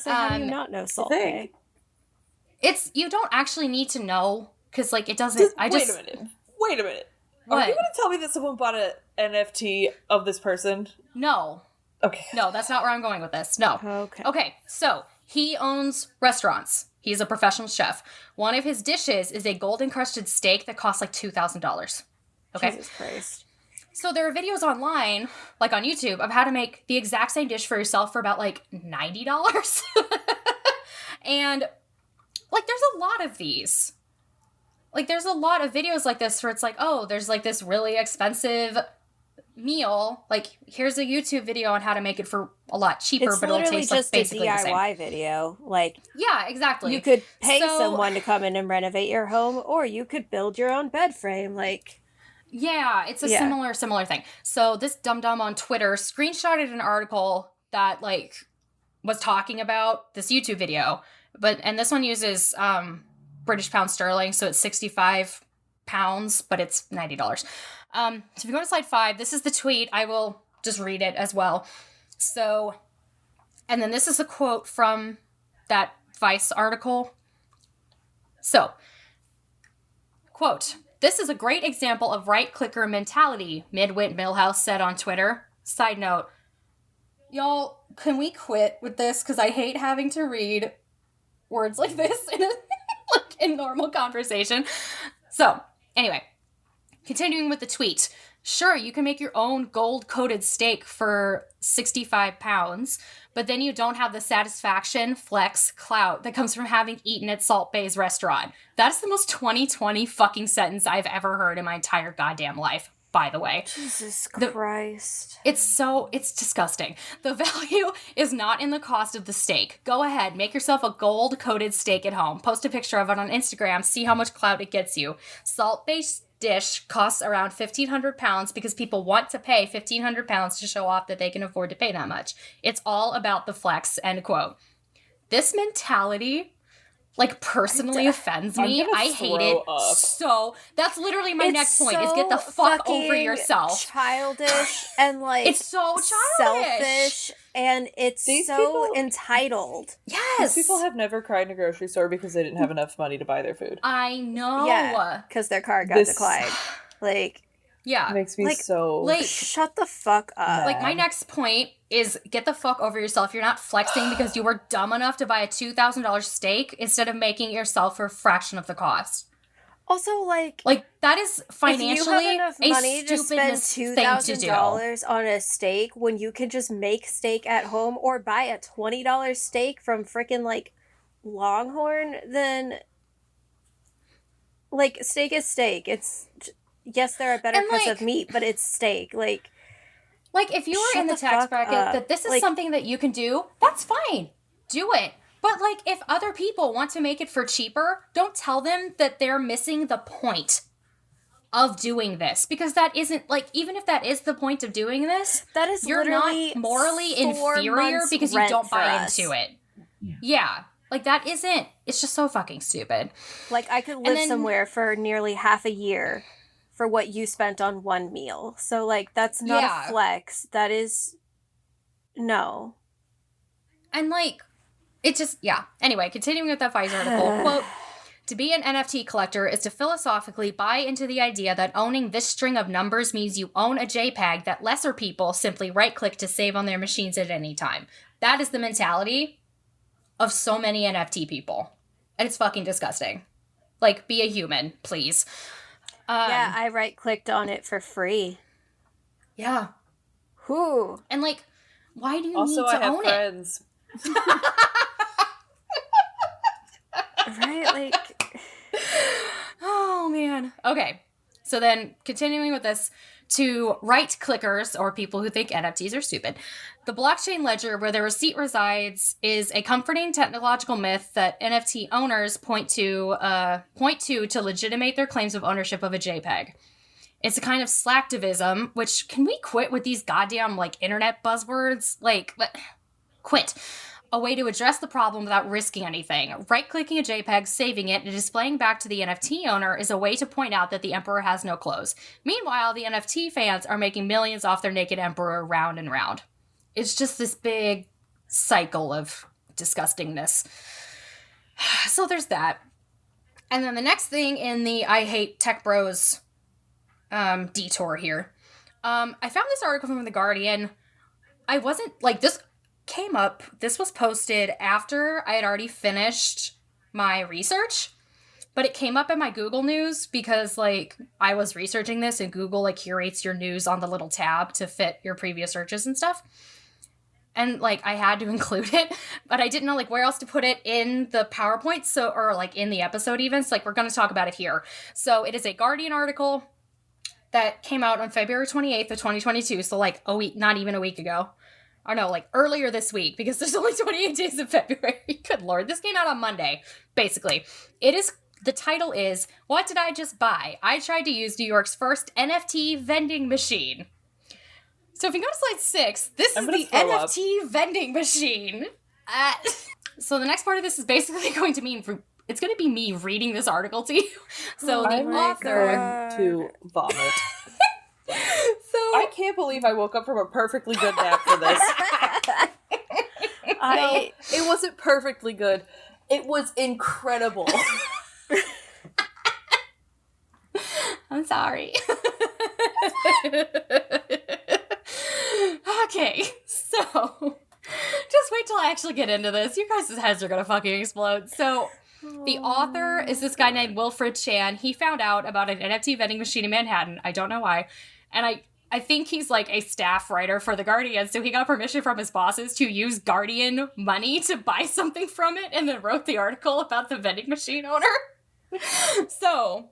how do you not know Salt Bae? It's, you don't actually need to know, because, like, it doesn't, Wait a minute. What? Are you going to tell me that someone bought an NFT of this person? No. Okay. No, that's not where I'm going with this. No. Okay. Okay, so he owns restaurants. He's a professional chef. One of his dishes is a gold encrusted steak that costs like $2,000. Okay. Jesus Christ. So there are videos online, like on YouTube, of how to make the exact same dish for yourself for about like $90. And like there's a lot of these. Like there's a lot of videos like this where it's like, oh, there's like this really expensive meal. Like here's a YouTube video on how to make it for a lot cheaper, It's but it'll literally taste like just basically a the same. DIY video. Like, Yeah, exactly. you could pay someone to come in and renovate your home, or you could build your own bed frame. Like, yeah, it's a similar thing. So this dum-dum on Twitter screenshotted an article that like was talking about this YouTube video, and this one uses British pound sterling, so it's 65 pounds, but it's $90. So if you go to slide 5, this is the tweet. I will just read it as well. So, and then this is a quote from that Vice article. So, quote, "This is a great example of right-clicker mentality," Midwit Millhouse said on Twitter. Side note, y'all, can we quit with this? Because I hate having to read words like this in normal conversation. So, anyway, continuing with the tweet. Sure, you can make your own gold-coated steak for 65 pounds, but then you don't have the satisfaction, flex, clout that comes from having eaten at Salt Bay's restaurant. That's the most 2020 fucking sentence I've ever heard in my entire goddamn life, by the way. Jesus Christ. It's disgusting. The value is not in the cost of the steak. Go ahead, make yourself a gold-coated steak at home. Post a picture of it on Instagram, see how much clout it gets you. Salt Bay's dish costs around £1,500 because people want to pay £1,500 to show off that they can afford to pay that much. It's all about the flex, end quote. This mentality, like, personally offends me. I hate it so. That's literally my next point, is get the fuck over yourself. Childish and, like, it's so childish. Selfish, and it's entitled. Yes. These people have never cried in a grocery store because they didn't have enough money to buy their food. I know. Yeah, because their card got declined. Like, yeah. It makes me so... Like, shut the fuck up. Like, my next point is get the fuck over yourself. You're not flexing because you were dumb enough to buy a $2,000 steak instead of making it yourself for a fraction of the cost. Also, like that is financially if you have enough money a to stupid spend $2,000 on a steak when you can just make steak at home or buy a $20 steak from frickin' like Longhorn, then like steak is steak. It's yes, there are better cuts of meat, but it's steak. Like if you were in the tax bracket that this is something that you can do, that's fine. Do it. But, like, if other people want to make it for cheaper, don't tell them that they're missing the point of doing this. Because that isn't, like, even if that is the point of doing this, that is you're not morally inferior because you don't buy into it. Yeah. Like, that isn't, it's just so fucking stupid. Like, I could live somewhere for nearly half a year for what you spent on one meal. So, like, that's not a flex. That is, no. And, like... It just, yeah. Anyway, continuing with that Pfizer article, quote, "To be an NFT collector is to philosophically buy into the idea that owning this string of numbers means you own a JPEG that lesser people simply right-click to save on their machines at any time." That is the mentality of so many NFT people. And it's fucking disgusting. Like, be a human, please. Yeah, I right-clicked on it for free. Yeah. Who? And, like, why do you also, need to I have own friends. Right, like... Oh, man. Okay. So then, continuing with this, to right-clickers, or people who think NFTs are stupid, the blockchain ledger where the receipt resides is a comforting technological myth that NFT owners point to legitimate their claims of ownership of a JPEG. It's a kind of slacktivism, which, can we quit with these goddamn, like, internet buzzwords? Like, quit. A way to address the problem without risking anything. Right-clicking a JPEG, saving it, and displaying back to the NFT owner is a way to point out that the emperor has no clothes. Meanwhile, the NFT fans are making millions off their naked emperor round and round. It's just this big cycle of disgustingness. So there's that. And then the next thing in the I hate tech bros detour here. I found this article from The Guardian I wasn't, like, this came up, this was posted after I had already finished my research, but it came up in my Google News because, like, I was researching this, and Google, like, curates your news on the little tab to fit your previous searches and stuff. And, like, I had to include it, but I didn't know, like, where else to put it in the PowerPoint, so, or, like, in the episode even, so, like, we're going to talk about it here. So, it is a Guardian article that came out on February 28th of 2022, so, like, a week, not even a week ago. Or no, like, earlier this week, because there's only 28 days in February. Good lord, this came out on Monday, basically. The title is, What Did I Just Buy? I Tried to Use New York's First NFT Vending Machine. So if you go to slide 6, this is the NFT vending machine. So the next part of this is basically going to mean, it's going to be me reading this article to you. So the author... to vomit. I can't believe I woke up from a perfectly good nap for this. No, it wasn't perfectly good. It was incredible. I'm sorry. Okay, so just wait till I actually get into this. You guys' heads are gonna fucking explode. So the author is this guy named Wilfred Chan. He found out about an NFT vending machine in Manhattan. I don't know why. And I think he's like a staff writer for The Guardian, so he got permission from his bosses to use Guardian money to buy something from it, and then wrote the article about the vending machine owner. So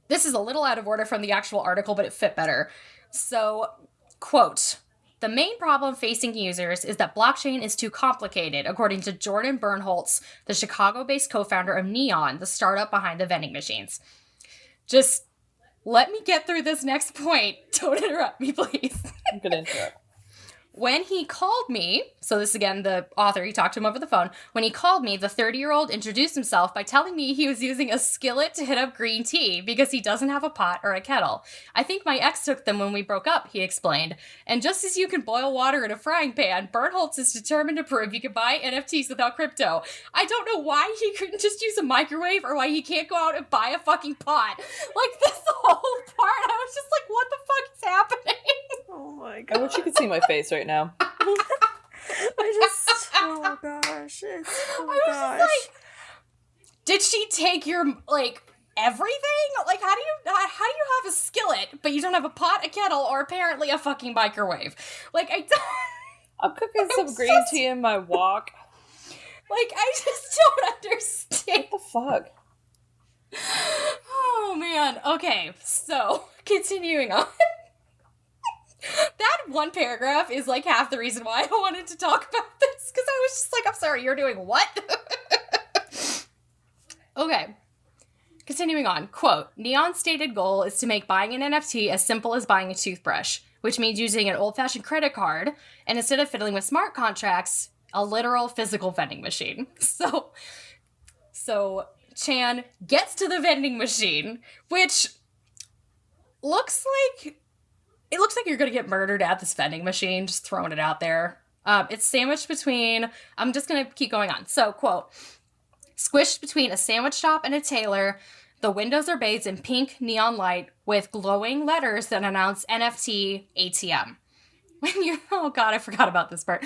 this is a little out of order from the actual article, but it fit better. So, quote, the main problem facing users is that blockchain is too complicated, according to Jordan Bernholtz, the Chicago-based co-founder of Neon, the startup behind the vending machines. Just let me get through this next point. Don't interrupt me, please. I'm gonna interrupt. When he called me, so this again, the author, he talked to him over the phone. When he called me, the 30-year-old introduced himself by telling me he was using a skillet to heat up green tea because he doesn't have a pot or a kettle. I think my ex took them when we broke up, he explained. And just as you can boil water in a frying pan, Bernholtz is determined to prove you can buy NFTs without crypto. I don't know why he couldn't just use a microwave or why he can't go out and buy a fucking pot. Like, this whole part, I was just like, what the fuck is happening? Oh my god. I wish you could see my face right now. oh gosh. Oh gosh. Like, did she take your, like, everything? Like, how do you have a skillet, but you don't have a pot, a kettle, or apparently a fucking microwave? Like, I don't... I'm cooking some green tea in my wok. Like, I just don't understand. What the fuck? Oh, man. Okay, so, continuing on. That one paragraph is, like, half the reason why I wanted to talk about this, because I was just like, I'm sorry, you're doing what? Okay. Continuing on. Quote, Neon's stated goal is to make buying an NFT as simple as buying a toothbrush, which means using an old-fashioned credit card, and instead of fiddling with smart contracts, a literal physical vending machine. So Chan gets to the vending machine, which looks like you're gonna get murdered at this vending machine, just throwing it out there. It's sandwiched between, I'm just gonna keep going on. So, quote, squished between a sandwich shop and a tailor, the windows are bathed in pink neon light with glowing letters that announce NFT ATM. Oh god, I forgot about this part.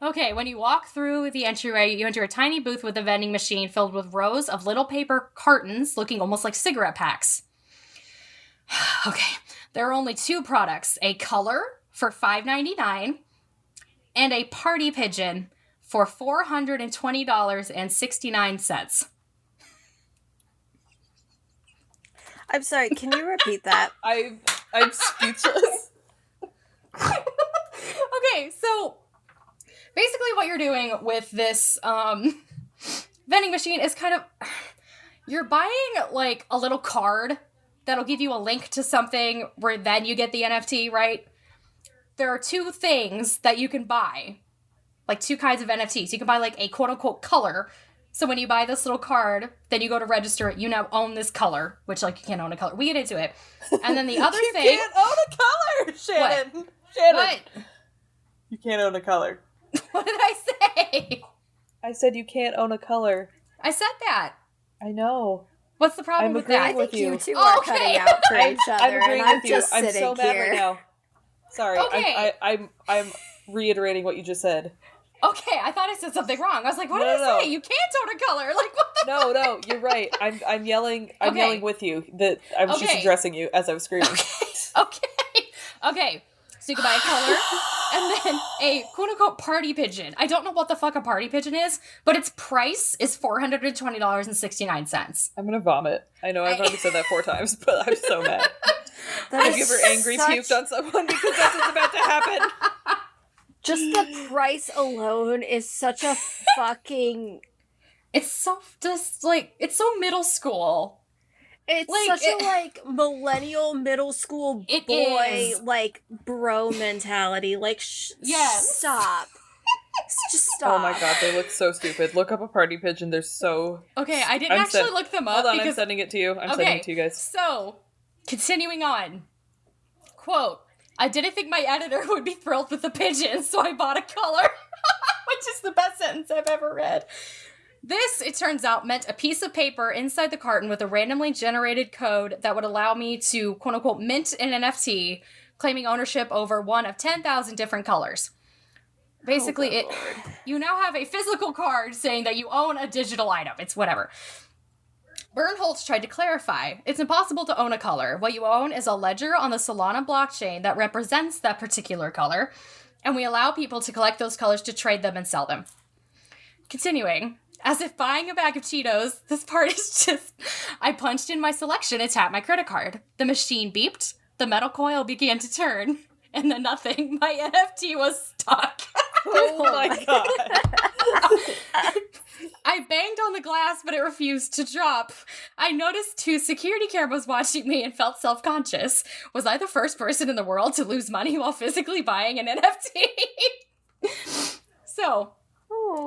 Okay, when you walk through the entryway, you enter a tiny booth with a vending machine filled with rows of little paper cartons looking almost like cigarette packs. Okay, there are only two products, a color for $5.99 and a party pigeon for $420.69. I'm sorry, can you repeat that? I'm speechless. Okay, so basically what you're doing with this vending machine is kind of, you're buying like a little card that'll give you a link to something where then you get the NFT, right? There are two things that you can buy, like two kinds of NFTs. You can buy like a quote-unquote color. So when you buy this little card, then you go to register it, you now own this color, which, like, you can't own a color. We get into it. And then the other thing... You can't own a color, Shannon! What? Shannon! What? You can't own a color. What did I say? I said you can't own a color. I said that. I know. What's the problem with that? I think you two are cutting out for each other, and I'm just sitting I'm so mad here. right now. Sorry, Okay. I'm reiterating what you just said. Okay, I thought I said something wrong. I was like, what did I say? You can't own a color. Like, what the fuck? No, you're right. I'm yelling. I'm yelling with you. That I was just addressing you as I was screaming. Okay. So you can buy a color, and then a quote-unquote party pigeon. I don't know what the fuck a party pigeon is, but its price is $420.69. I'm gonna vomit. I know I've already said that 4 times, but I'm so mad. Have you ever angry puked on someone because that's what's about to happen? Just the price alone is such a fucking... It's so just, like, it's so middle school. It's like, such a, like, millennial middle school boy, like, bro mentality. Like, stop. Just stop. Oh my god, they look so stupid. Look up a party pigeon. They're so... Okay, I didn't actually look them up. Hold on, because... I'm sending it to you. I'm sending it to you guys. So, continuing on. Quote, I didn't think my editor would be thrilled with the pigeon, so I bought a color. Which is the best sentence I've ever read. This, it turns out, meant a piece of paper inside the carton with a randomly generated code that would allow me to, quote-unquote, mint an NFT, claiming ownership over one of 10,000 different colors. Basically, you now have a physical card saying that you own a digital item. It's whatever. Bernholtz tried to clarify. It's impossible to own a color. What you own is a ledger on the Solana blockchain that represents that particular color, and we allow people to collect those colors to trade them and sell them. Continuing, as if buying a bag of Cheetos, this part is just... I punched in my selection and tapped my credit card. The machine beeped, the metal coil began to turn, and then nothing. My NFT was stuck. Oh my god. I banged on the glass, but it refused to drop. I noticed 2 security cameras watching me and felt self-conscious. Was I the first person in the world to lose money while physically buying an NFT? So,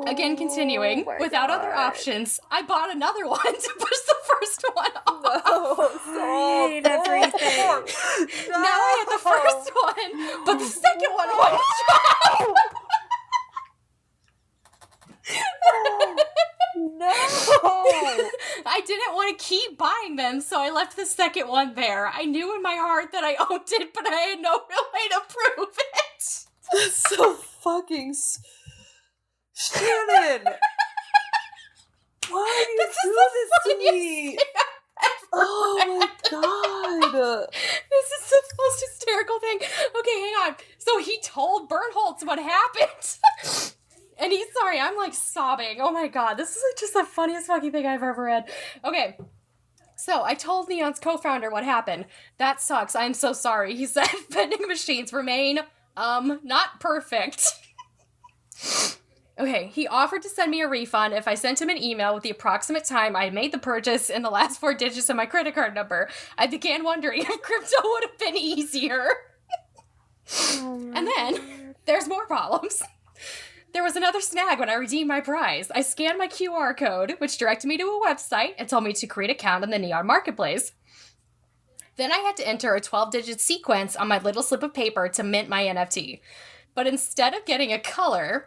again, continuing, without other options, I bought another one to push the first one off. I hate everything. No. Now I had the first one, but the second one wouldn't drop. No! I didn't want to keep buying them, so I left the second one there. I knew in my heart that I owned it, but I had no real way to prove it. That's so fucking... Shannon! Why do you do this to me? Oh my god! This is the most hysterical thing. Okay, hang on. So he told Bernholtz what happened. And he's sorry, I'm like sobbing. Oh my god, this is like just the funniest fucking thing I've ever read. Okay, so I told Neon's co-founder what happened. That sucks, I'm so sorry. He said vending machines remain, not perfect. Okay, he offered to send me a refund if I sent him an email with the approximate time I made the purchase and the last 4 digits of my credit card number. I began wondering if crypto would have been easier. And then, there's more problems. There was another snag when I redeemed my prize. I scanned my QR code, which directed me to a website and told me to create an account in the Neon Marketplace. Then I had to enter a 12-digit sequence on my little slip of paper to mint my NFT. But instead of getting a color,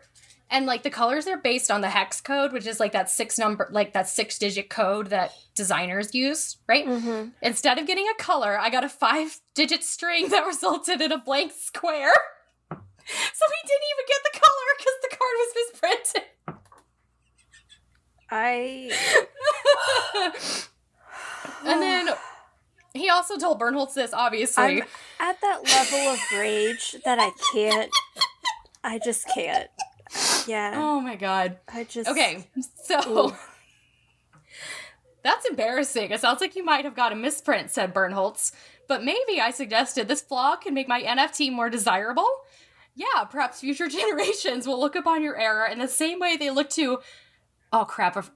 and like the colors are based on the hex code, which is like that 6-digit code that designers use, right? Mm-hmm. Instead of getting a color, I got a 5-digit string that resulted in a blank square. So he didn't even get the color because the card was misprinted. And then he also told Bernholtz this, obviously. I'm at that level of rage that I just can't. Yeah. Oh my god. Okay, so... Ooh. That's embarrassing. It sounds like you might have got a misprint, said Bernholtz. But maybe, I suggested, this flaw can make my NFT more desirable? Yeah, perhaps future generations will look upon your error in the same way they look to,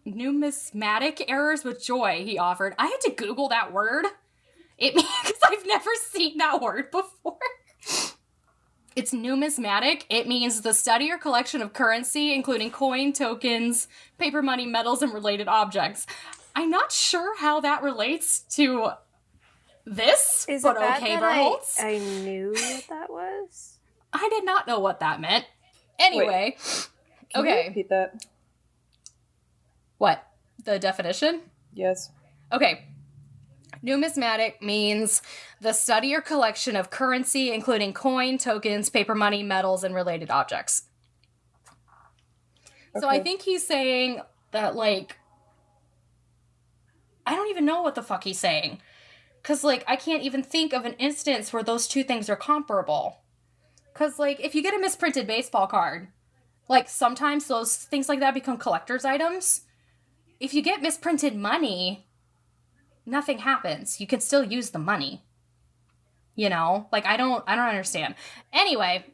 numismatic errors with joy, he offered. I had to Google that word. Because I've never seen that word before. It's numismatic. It means the study or collection of currency, including coin, tokens, paper money, metals, and related objects. I'm not sure how that relates to this, Is but it bad okay, that Bernholtz. I knew what that was? I did not know what that meant. Anyway. Can you repeat that? What? The definition? Yes. Okay. Numismatic means the study or collection of currency, including coin, tokens, paper money, metals, and related objects. Okay. So I think he's saying that, like, I don't even know what the fuck he's saying. Because, like, I can't even think of an instance where those two things are comparable. Because, like, if you get a misprinted baseball card, like, sometimes those things like that become collector's items. If you get misprinted money, nothing happens. You can still use the money. You know? Like, I don't understand. Anyway,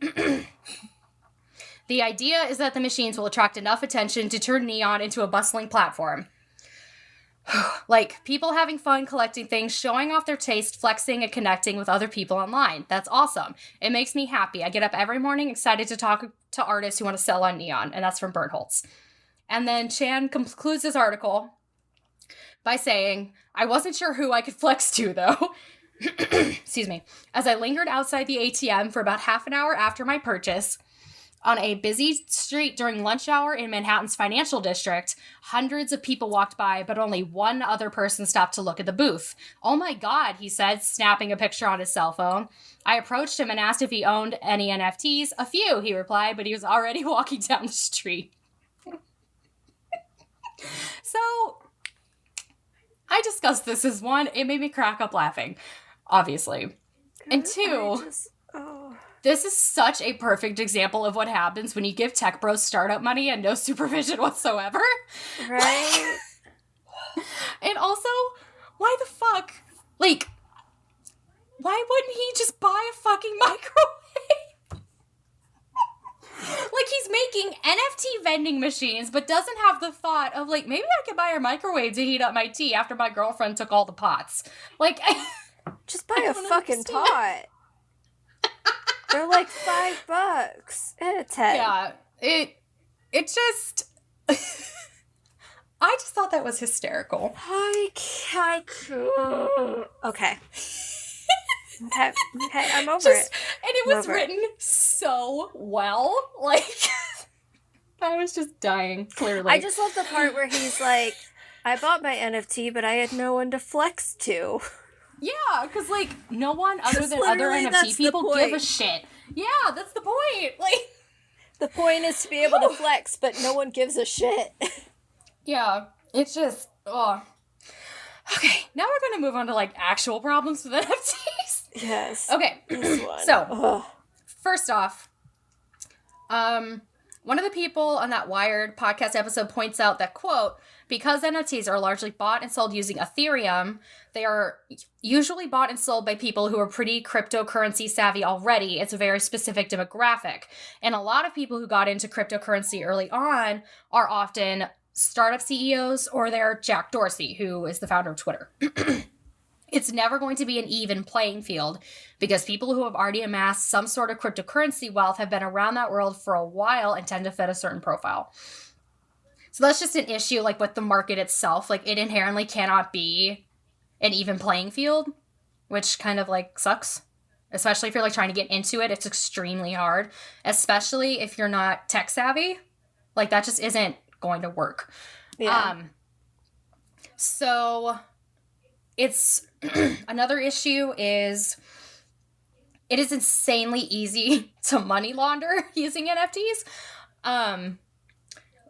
the idea is that the machines will attract enough attention to turn Neon into a bustling platform. Like, people having fun collecting things, showing off their taste, flexing, and connecting with other people online. That's awesome. It makes me happy. I get up every morning excited to talk to artists who want to sell on Neon, and that's from Bernholtz. And then Chan concludes his article by saying, I wasn't sure who I could flex to, though. Excuse me. As I lingered outside the ATM for about half an hour after my purchase, on a busy street during lunch hour in Manhattan's financial district, hundreds of people walked by, but only one other person stopped to look at the booth. Oh my God, he said, snapping a picture on his cell phone. I approached him and asked if he owned any NFTs. A few, he replied, but he was already walking down the street. So, I discussed this as one, it made me crack up laughing, obviously. And two, this is such a perfect example of what happens when you give tech bros startup money and no supervision whatsoever. Right? And also, why the fuck? Like, why wouldn't he just buy a fucking microwave? Like, he's making NFT vending machines, but doesn't have the thought of, like, maybe I could buy a microwave to heat up my tea after my girlfriend took all the pots. Like, just buy a fucking pot. They're like $5 and a 10. Yeah, it just. I just thought that was hysterical. Okay. Okay, I'm over it. And it was written so well. Like, I was just dying, clearly. I just love the part where he's like, I bought my NFT, but I had no one to flex to. Yeah, because, like, no one other than other NFT people give a shit. Yeah, that's the point. Like, the point is to be able to flex, but no one gives a shit. Yeah, it's just, Okay, now we're going to move on to, like, actual problems with NFTs. Yes. Okay, so, first off, one of the people on that Wired podcast episode points out that, quote, because NFTs are largely bought and sold using Ethereum, they are usually bought and sold by people who are pretty cryptocurrency savvy already. It's a very specific demographic. And a lot of people who got into cryptocurrency early on are often startup CEOs, or they're Jack Dorsey, who is the founder of Twitter. It's never going to be an even playing field because people who have already amassed some sort of cryptocurrency wealth have been around that world for a while and tend to fit a certain profile. So that's just an issue, like, with the market itself. Like, it inherently cannot be an even playing field, which kind of, like, sucks. Especially if you're, like, trying to get into it. It's extremely hard. Especially if you're not tech savvy. Like, that just isn't going to work. Yeah. So it's another issue is it is insanely easy to money launder using NFTs.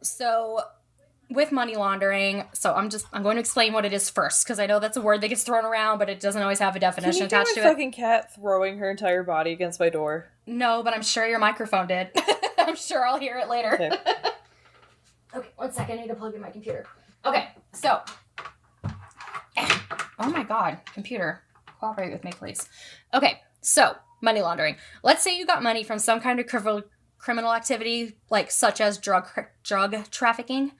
So with money laundering, I'm going to explain what it is first, because I know that's a word that gets thrown around, but it doesn't always have a definition attached to it. Can you get my fucking cat throwing her entire body against my door? No, but I'm sure your microphone did. I'm sure I'll hear it later. Okay. Okay, 1 second. I need to plug in my computer. Okay, so. Oh my God, computer. Cooperate with me, please. Okay, so money laundering. Let's say you got money from some kind of criminal activity, like such as drug trafficking.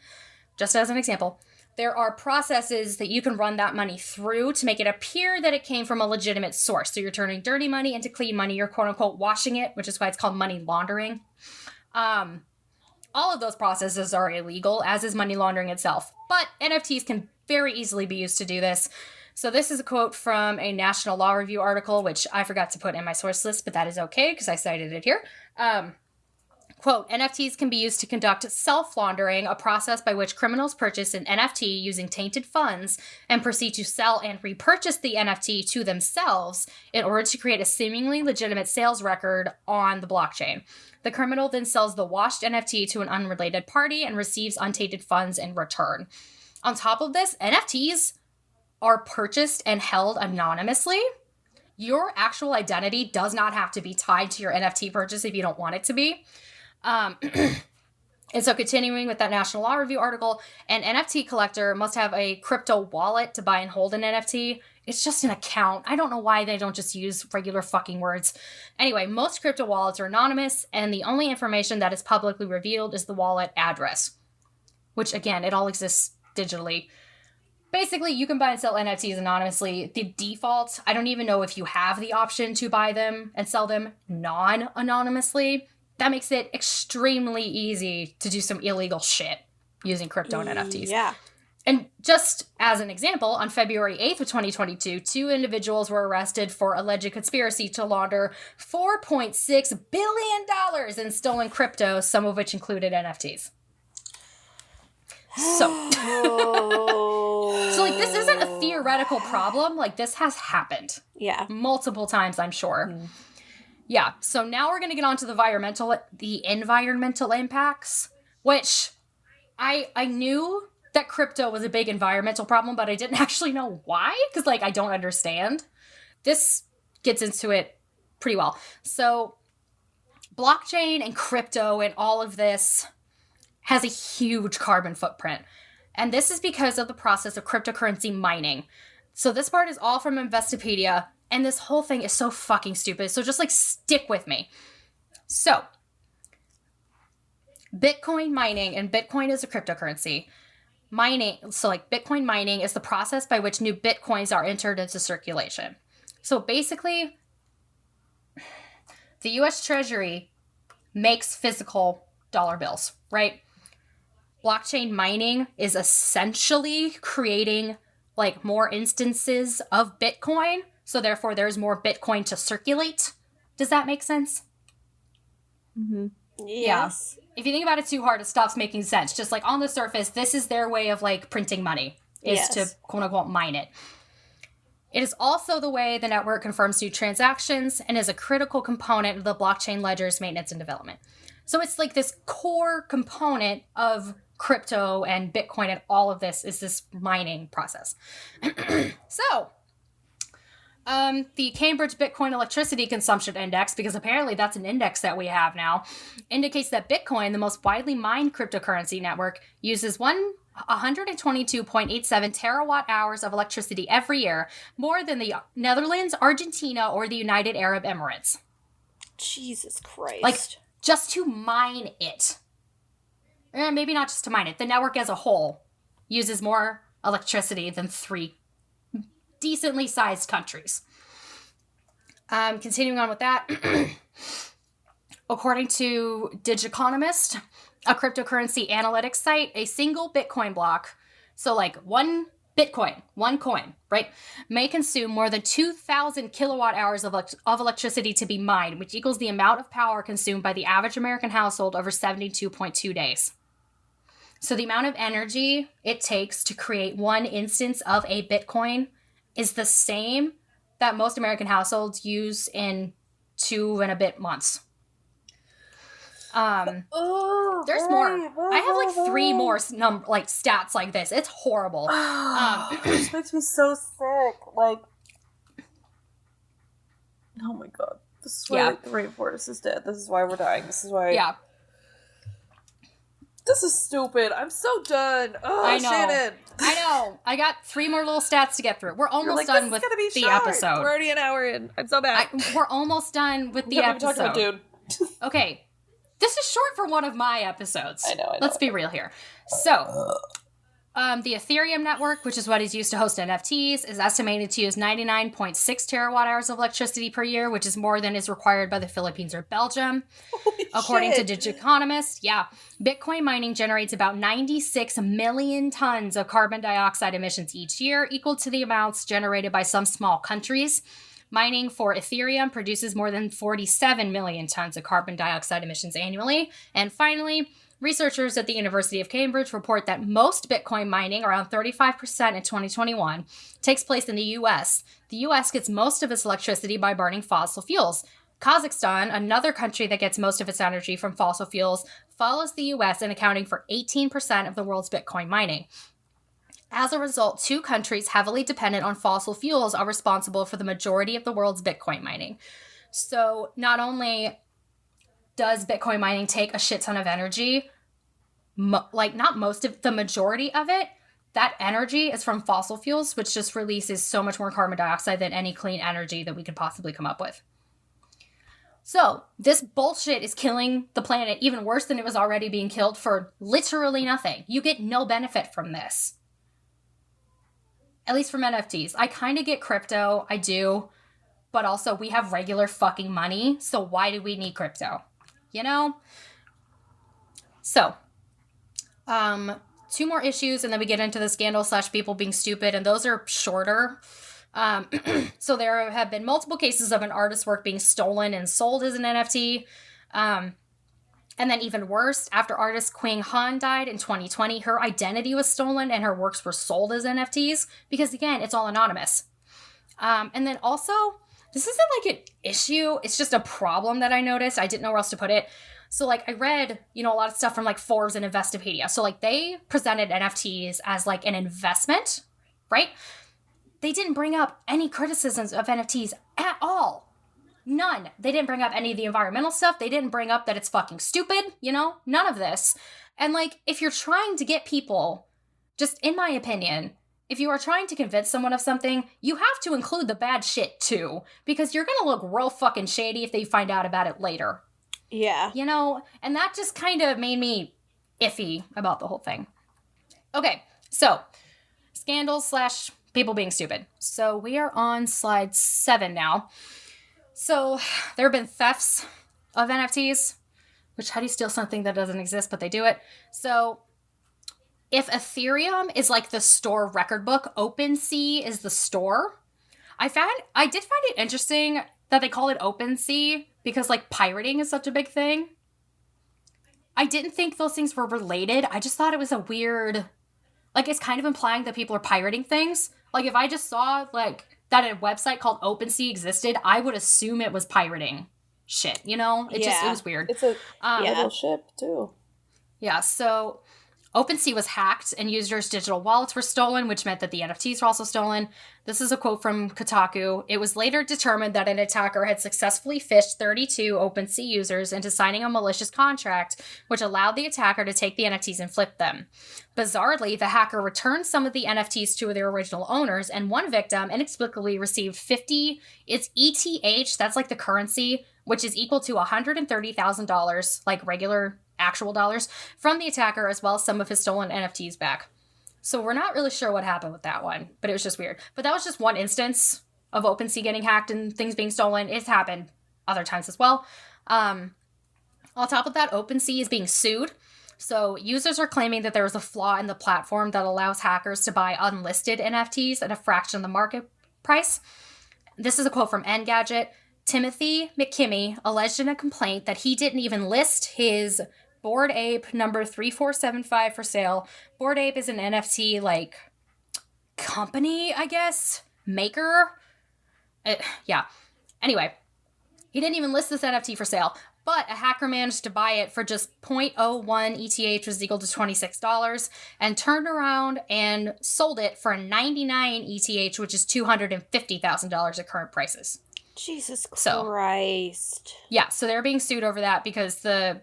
Just as an example, there are processes that you can run that money through to make it appear that it came from a legitimate source. So you're turning dirty money into clean money. You're quote unquote washing it, which is why it's called money laundering. All of those processes are illegal, as is money laundering itself. But NFTs can very easily be used to do this. So this is a quote from a National Law Review article, which I forgot to put in my source list, but that is okay because I cited it here. Quote, NFTs can be used to conduct self-laundering, a process by which criminals purchase an NFT using tainted funds and proceed to sell and repurchase the NFT to themselves in order to create a seemingly legitimate sales record on the blockchain. The criminal then sells the washed NFT to an unrelated party and receives untainted funds in return. On top of this, NFTs are purchased and held anonymously. Your actual identity does not have to be tied to your NFT purchase if you don't want it to be. And so continuing with that National Law Review article, an NFT collector must have a crypto wallet to buy and hold an NFT. It's just an account. I don't know why they don't just use regular fucking words. Anyway, most crypto wallets are anonymous, and the only information that is publicly revealed is the wallet address, which, again, it all exists digitally. Basically, you can buy and sell NFTs anonymously. The default, I don't even know if you have the option to buy them and sell them non-anonymously. That makes it extremely easy to do some illegal shit using crypto and NFTs. Yeah. And just as an example, on February 8th of 2022, 2 individuals were arrested for alleged conspiracy to launder $4.6 billion in stolen crypto, some of which included NFTs. So, this isn't a theoretical problem. Like, this has happened. Yeah. Multiple times, I'm sure. Mm. Yeah, so now we're going to get on to the environmental impacts, which I knew that crypto was a big environmental problem, but I didn't actually know why, because, I don't understand. This gets into it pretty well. So, blockchain and crypto and all of this has a huge carbon footprint. And this is because of the process of cryptocurrency mining. So this part is all from Investopedia, and this whole thing is so fucking stupid. So just stick with me. So Bitcoin mining, and Bitcoin is a cryptocurrency. Bitcoin mining is the process by which new Bitcoins are entered into circulation. So basically, the US Treasury makes physical dollar bills, right? Blockchain mining is essentially creating more instances of Bitcoin. So therefore there's more Bitcoin to circulate. Does that make sense? Mm-hmm. Yes. Yeah. If you think about it too hard, it stops making sense. Just on the surface, this is their way of printing money, is to quote unquote mine it. It is also the way the network confirms new transactions and is a critical component of the blockchain ledger's maintenance and development. So it's this core component of crypto and Bitcoin and all of this is this mining process. So, the Cambridge Bitcoin Electricity Consumption Index, because apparently that's an index that we have now, indicates that Bitcoin, the most widely mined cryptocurrency network, uses 122.87 terawatt hours of electricity every year, more than the Netherlands, Argentina, or the United Arab Emirates. Jesus Christ. Just to mine it. Maybe not just to mine it. The network as a whole uses more electricity than 3 decently sized countries. Continuing on with that. According to Digiconomist, a cryptocurrency analytics site, a single Bitcoin block, so one Bitcoin, one coin, right, may consume more than 2,000 kilowatt hours of electricity to be mined, which equals the amount of power consumed by the average American household over 72.2 days. So the amount of energy it takes to create one instance of a Bitcoin is the same that most American households use in 2 and a bit months. There's more. I have 3 more stats like this. It's horrible. This makes me so sick. Oh my god. This is why the rainforest is dead. This is why we're dying. This is why. Yeah. This is stupid. I'm so done. Oh, I know. Shannon. I know. I got 3 more little stats to get through. We're almost done with the episode. We're already an hour in. I'm so bad. We're almost done with the episode. Talk about dude. Okay. This is short for one of my episodes. I know. Let's be real here. So, the Ethereum network, which is what is used to host NFTs, is estimated to use 99.6 terawatt hours of electricity per year, which is more than is required by the Philippines or Belgium. Holy According shit. to Digiconomist, Bitcoin mining generates about 96 million tons of carbon dioxide emissions each year, equal to the amounts generated by some small countries. Mining for Ethereum produces more than 47 million tons of carbon dioxide emissions annually. And finally, researchers at the University of Cambridge report that most Bitcoin mining, around 35% in 2021, takes place in the US. The US gets most of its electricity by burning fossil fuels. Kazakhstan, another country that gets most of its energy from fossil fuels, follows the US in accounting for 18% of the world's Bitcoin mining. As a result, two countries heavily dependent on fossil fuels are responsible for the majority of the world's Bitcoin mining. So not only does Bitcoin mining take a shit ton of energy, not most of the majority of it, that energy is from fossil fuels, which just releases so much more carbon dioxide than any clean energy that we could possibly come up with. So this bullshit is killing the planet even worse than it was already being killed for literally nothing. You get no benefit from this. At least from NFTs. I kind of get crypto, I do, but also we have regular fucking money, so why do we need crypto? You know? So, two more issues, and then we get into the scandal / people being stupid, and those are shorter. So there have been multiple cases of an artist's work being stolen and sold as an NFT. And then even worse, after artist Quang Han died in 2020, her identity was stolen and her works were sold as NFTs because, again, it's all anonymous. And then also, this isn't like an issue. It's just a problem that I noticed. I didn't know where else to put it. So, like, I read, a lot of stuff from, like, Forbes and Investopedia. So, like, they presented NFTs as, like, an investment, right? They didn't bring up any criticisms of NFTs at all. None. They didn't bring up any of the environmental stuff. They didn't bring up that it's fucking stupid, none of this. And like, if you're trying to get people, just in my opinion, if you are trying to convince someone of something, you have to include the bad shit too, because you're going to look real fucking shady if they find out about it later. Yeah. And that just kind of made me iffy about the whole thing. Okay. So scandals / people being stupid. So we are on slide 7 now. So there have been thefts of NFTs, which how do you steal something that doesn't exist, but they do it? So if Ethereum is like the store record book, OpenSea is the store. I did find it interesting that they call it OpenSea because like pirating is such a big thing. I didn't think those things were related. I just thought it was a weird, like it's kind of implying that people are pirating things. Like if I just saw like that a website called OpenSea existed, I would assume it was pirating shit, It was weird. It's a little ship, too. Yeah, so OpenSea was hacked and users' digital wallets were stolen, which meant that the NFTs were also stolen. This is a quote from Kotaku. It was later determined that an attacker had successfully phished 32 OpenSea users into signing a malicious contract, which allowed the attacker to take the NFTs and flip them. Bizarrely, the hacker returned some of the NFTs to their original owners, and one victim inexplicably received 50, it's ETH, that's like the currency, which is equal to $130,000, like regular actual dollars, from the attacker, as well as some of his stolen NFTs back. So we're not really sure what happened with that one, but it was just weird. But that was just one instance of OpenSea getting hacked and things being stolen. It's happened other times as well. On top of that, OpenSea is being sued. So users are claiming that there was a flaw in the platform that allows hackers to buy unlisted NFTs at a fraction of the market price. This is a quote from Engadget. Timothy McKimmey alleged in a complaint that he didn't even list his Bored Ape number 3475 for sale. Bored Ape is an NFT, like, company, I guess? Maker? Yeah. Anyway, he didn't even list this NFT for sale, but a hacker managed to buy it for just 0.01 ETH, which is equal to $26, and turned around and sold it for 99 ETH, which is $250,000 at current prices. Jesus Christ. So they're being sued over that because the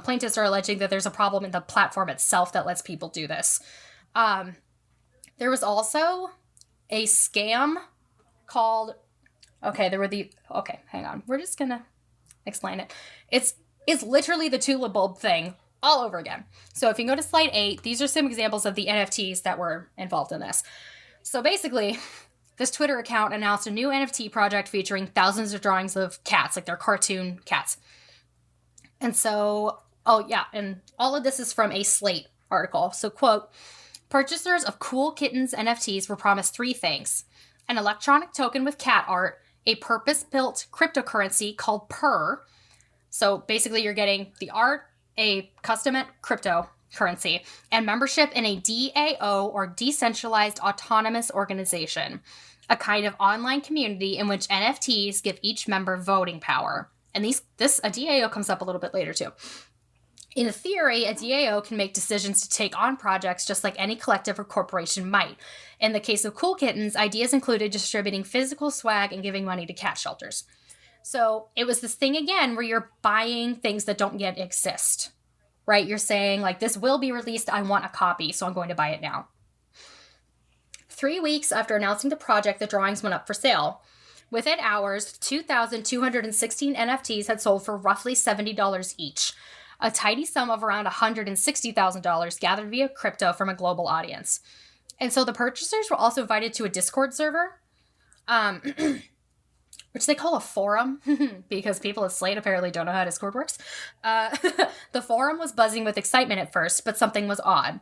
plaintiffs are alleging that there's a problem in the platform itself that lets people do this. There was also a scam called... hang on. We're just gonna explain it. It's literally the tulip bulb thing all over again. So if you go to slide 8, these are some examples of the NFTs that were involved in this. So basically... this Twitter account announced a new NFT project featuring thousands of drawings of cats, like they're cartoon cats. And so, and all of this is from a Slate article. So, quote, purchasers of Cool Kittens NFTs were promised 3 things: an electronic token with cat art, a purpose-built cryptocurrency called PER. So basically you're getting the art, a custom cryptocurrency, and membership in a DAO, or decentralized autonomous organization, a kind of online community in which NFTs give each member voting power. And a DAO comes up a little bit later too. In theory, a DAO can make decisions to take on projects just like any collective or corporation might. In the case of Cool Kittens, ideas included distributing physical swag and giving money to cat shelters. So it was this thing again where you're buying things that don't yet exist, right? You're saying, like, this will be released, I want a copy, so I'm going to buy it now. 3 weeks after announcing the project, the drawings went up for sale. Within hours, 2,216 NFTs had sold for roughly $70 each. A tidy sum of around $160,000 gathered via crypto from a global audience. And so the purchasers were also invited to a Discord server, which they call a forum, because people at Slate apparently don't know how Discord works. The forum was buzzing with excitement at first, but something was odd.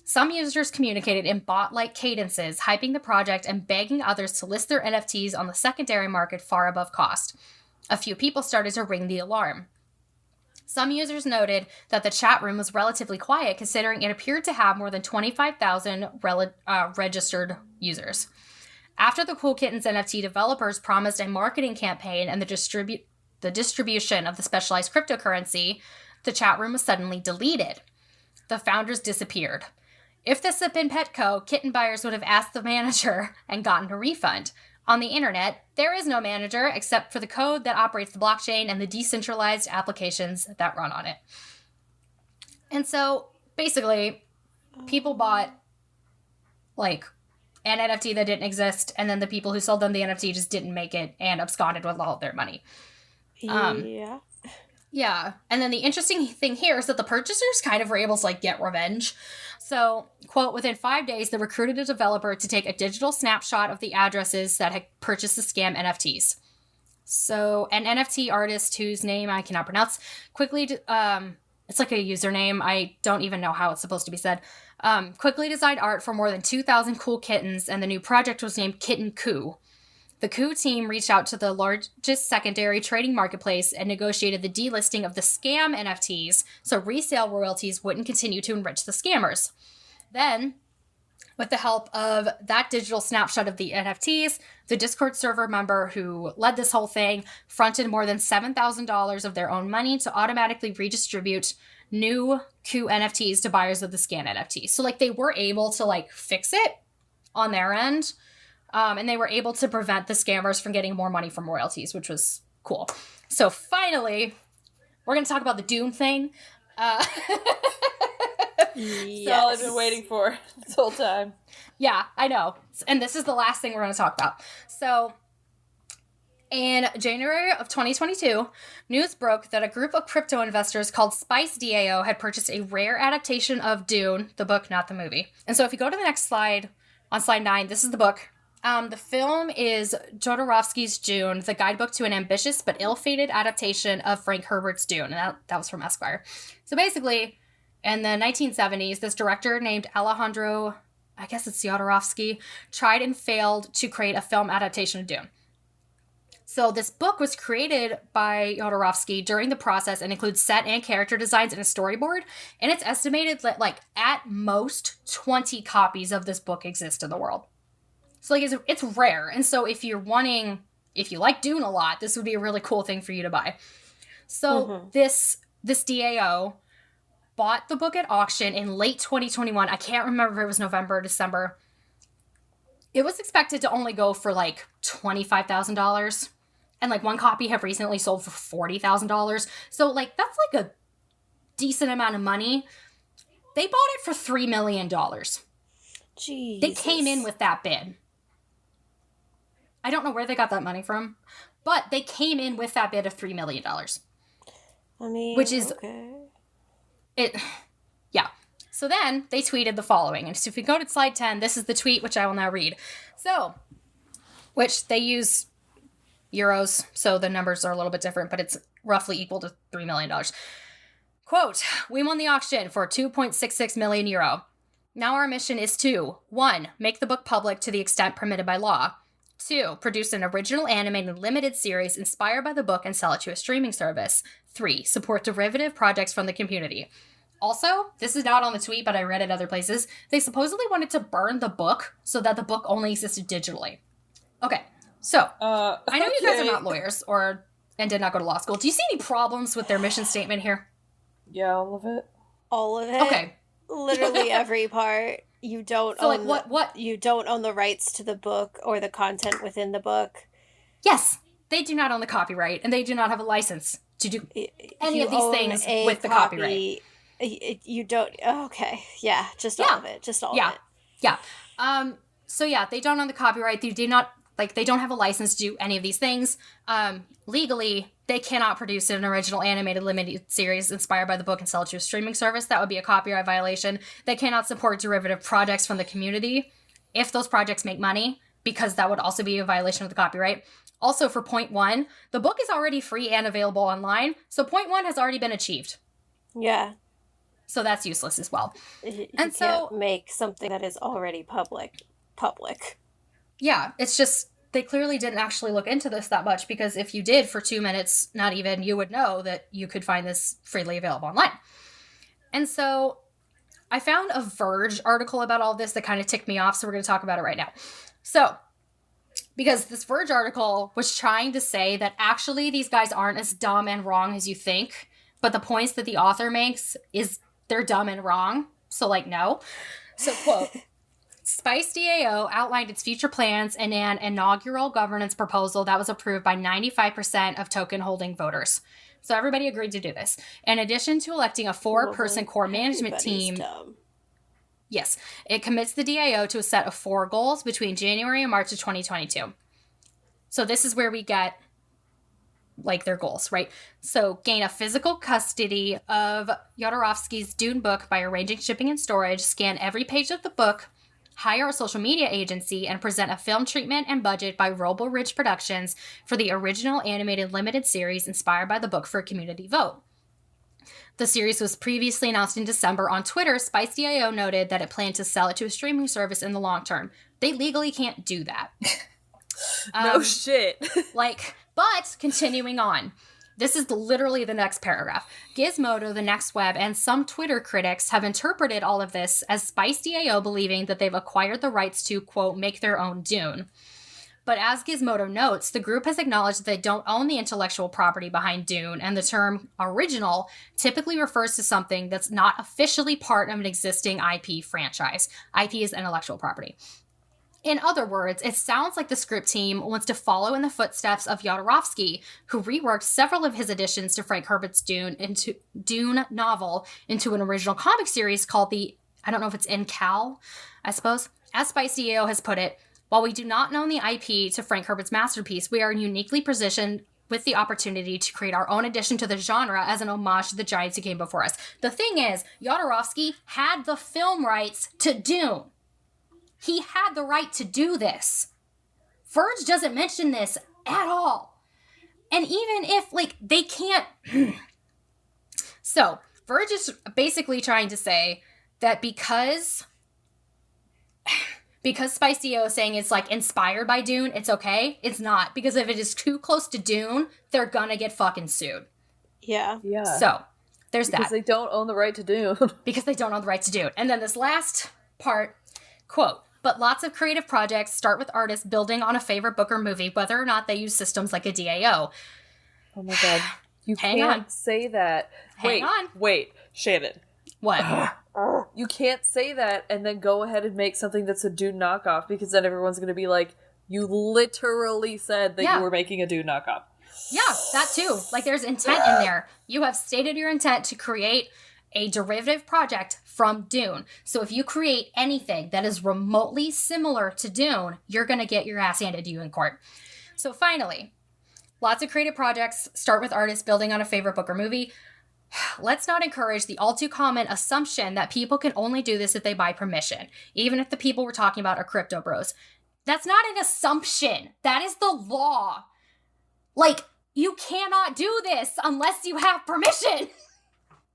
Some users communicated in bot-like cadences, hyping the project and begging others to list their NFTs on the secondary market far above cost. A few people started to ring the alarm. Some users noted that the chat room was relatively quiet, considering it appeared to have more than 25,000 registered users. After the Cool Kittens NFT developers promised a marketing campaign and the distribution of the specialized cryptocurrency, the chat room was suddenly deleted. The founders disappeared. If this had been Petco, kitten buyers would have asked the manager and gotten a refund. On the internet, there is no manager except for the code that operates the blockchain and the decentralized applications that run on it. And so, basically, people bought, like, an NFT that didn't exist, and then the people who sold them the NFT just didn't make it and absconded with all of their money. Yeah. Yeah. And then the interesting thing here is that the purchasers kind of were able to, like, get revenge. So, quote, within 5 days, they recruited a developer to take a digital snapshot of the addresses that had purchased the scam NFTs. So, an NFT artist whose name I cannot pronounce quickly, it's like a username. I don't even know how it's supposed to be said. Quickly designed art for more than 2,000 cool kittens, and the new project was named Kitten Coup. The Coup team reached out to the largest secondary trading marketplace and negotiated the delisting of the scam NFTs so resale royalties wouldn't continue to enrich the scammers. Then, with the help of that digital snapshot of the NFTs, the Discord server member who led this whole thing fronted more than $7,000 of their own money to automatically redistribute new Coup NFTs to buyers of the scan NFTs. So, like, they were able to, like, fix it on their end. And they were able to prevent the scammers from getting more money from royalties, which was cool. So finally, we're going to talk about the Dune thing. Yes. All I've been waiting for this whole time. Yeah, I know. And this is the last thing we're going to talk about. So in January of 2022, news broke that a group of crypto investors called Spice DAO had purchased a rare adaptation of Dune, the book, not the movie. And so if you go to the next slide, on slide 9, this is the book. The film is Jodorowsky's Dune, the guidebook to an ambitious but ill-fated adaptation of Frank Herbert's Dune. And that was from Esquire. So basically, in the 1970s, this director named Alejandro, I guess it's Jodorowsky, tried and failed to create a film adaptation of Dune. So this book was created by Jodorowsky during the process and includes set and character designs and a storyboard. And it's estimated that, like, at most 20 copies of this book exist in the world. So, like, it's rare. And so if you like Dune a lot, this would be a really cool thing for you to buy. So this DAO bought the book at auction in late 2021. I can't remember if it was November or December. It was expected to only go for, like, $25,000. And, like, one copy have recently sold for $40,000. So, like, that's, like, a decent amount of money. They bought it for $3 million. Jesus. They came in with that bid. I don't know where they got that money from, but they came in with that bid of $3 million. I mean, which is okay. It. Yeah. So then they tweeted the following. And so if we go to slide 10, this is the tweet, which I will now read. So, which they use euros, so the numbers are a little bit different, but it's roughly equal to $3 million. Quote, "We won the auction for 2.66 million euro. Now our mission is to 1. Make the book public to the extent permitted by law. 2, produce an original animated limited series inspired by the book and sell it to a streaming service. 3, support derivative projects from the community. Also, this is not on the tweet, but I read it other places. They supposedly wanted to burn the book so that the book only existed digitally. Okay, so I know you guys are not lawyers and did not go to law school. Do you see any problems with their mission statement here? Yeah, all of it. All of it. Okay. Literally every part. You don't So, own what? You don't own the rights to the book or the content within the book. Yes, they do not own the copyright, and they do not have a license to do any of these things with the copyright. You don't. Okay, yeah, just all of it. Just all of it. Yeah. So yeah, they don't own the copyright. They do not they don't have a license to do any of these things. Legally, they cannot produce an original animated limited series inspired by the book and sell it to a streaming service. That would be a copyright violation. They cannot support derivative projects from the community if those projects make money, because that would also be a violation of the copyright. Also, for point 1, the book is already free and available online, so point 1 has already been achieved. Yeah. So that's useless as well. You can't make something that is already public. Yeah, it's just, they clearly didn't actually look into this that much, because if you did for 2 minutes, not even, you would know that you could find this freely available online. And so I found a Verge article about all this that kind of ticked me off, so we're going to talk about it right now. So, because this Verge article was trying to say that actually these guys aren't as dumb and wrong as you think, but the points that the author makes is they're dumb and wrong. So, no. So, quote, Spice DAO outlined its future plans in an inaugural governance proposal that was approved by 95% of token-holding voters. So everybody agreed to do this. In addition to electing a 4-person core management team... Dumb. Yes, it commits the DAO to a set of 4 goals between January and March of 2022. So this is where we get their goals, right? So gain a physical custody of Jodorowsky's Dune book by arranging shipping and storage, scan every page of the book, hire a social media agency, and present a film treatment and budget by Robo Ridge Productions for the original animated limited series inspired by the book for a community vote. The series was previously announced in December. On Twitter, Spice DAO noted that it planned to sell it to a streaming service in the long term. They legally can't do that. No shit. But continuing on, this is literally the next paragraph. Gizmodo, the Next Web, and some Twitter critics have interpreted all of this as Spice DAO believing that they've acquired the rights to, quote, make their own Dune. But as Gizmodo notes, the group has acknowledged that they don't own the intellectual property behind Dune, and the term original typically refers to something that's not officially part of an existing IP franchise. IP is intellectual property. In other words, it sounds like the script team wants to follow in the footsteps of Jodorowsky, who reworked several of his additions to Frank Herbert's Dune novel into an original comic series called I don't know if it's NCAL, I suppose. As Spice DAO has put it, while we do not own the IP to Frank Herbert's masterpiece, we are uniquely positioned with the opportunity to create our own addition to the genre as an homage to the giants who came before us. The thing is, Jodorowsky had the film rights to Dune. He had the right to do this. Verge doesn't mention this at all. And even if, they can't... So, Verge is basically trying to say that because Spice DAO is saying it's, inspired by Dune, it's okay. It's not. Because if it is too close to Dune, they're gonna get fucking sued. Yeah. So, there's that. Because they don't own the right to Dune. Because they don't own the right to Dune. And then this last part, quote, but lots of creative projects start with artists building on a favorite book or movie, whether or not they use systems like a DAO. Oh my god. You Hang can't on. say that. Wait, Shannon. What? You can't say that and then go ahead and make something that's a Dune knockoff, because then everyone's going to be like, you literally said that you were making a Dune knockoff. Yeah, that too. There's intent in there. You have stated your intent to create a derivative project from Dune. So if you create anything that is remotely similar to Dune, you're going to get your ass handed to you in court. So finally, lots of creative projects start with artists building on a favorite book or movie. Let's not encourage the all too common assumption that people can only do this if they buy permission, even if the people we're talking about are crypto bros. That's not an assumption. That is the law. You cannot do this unless you have permission.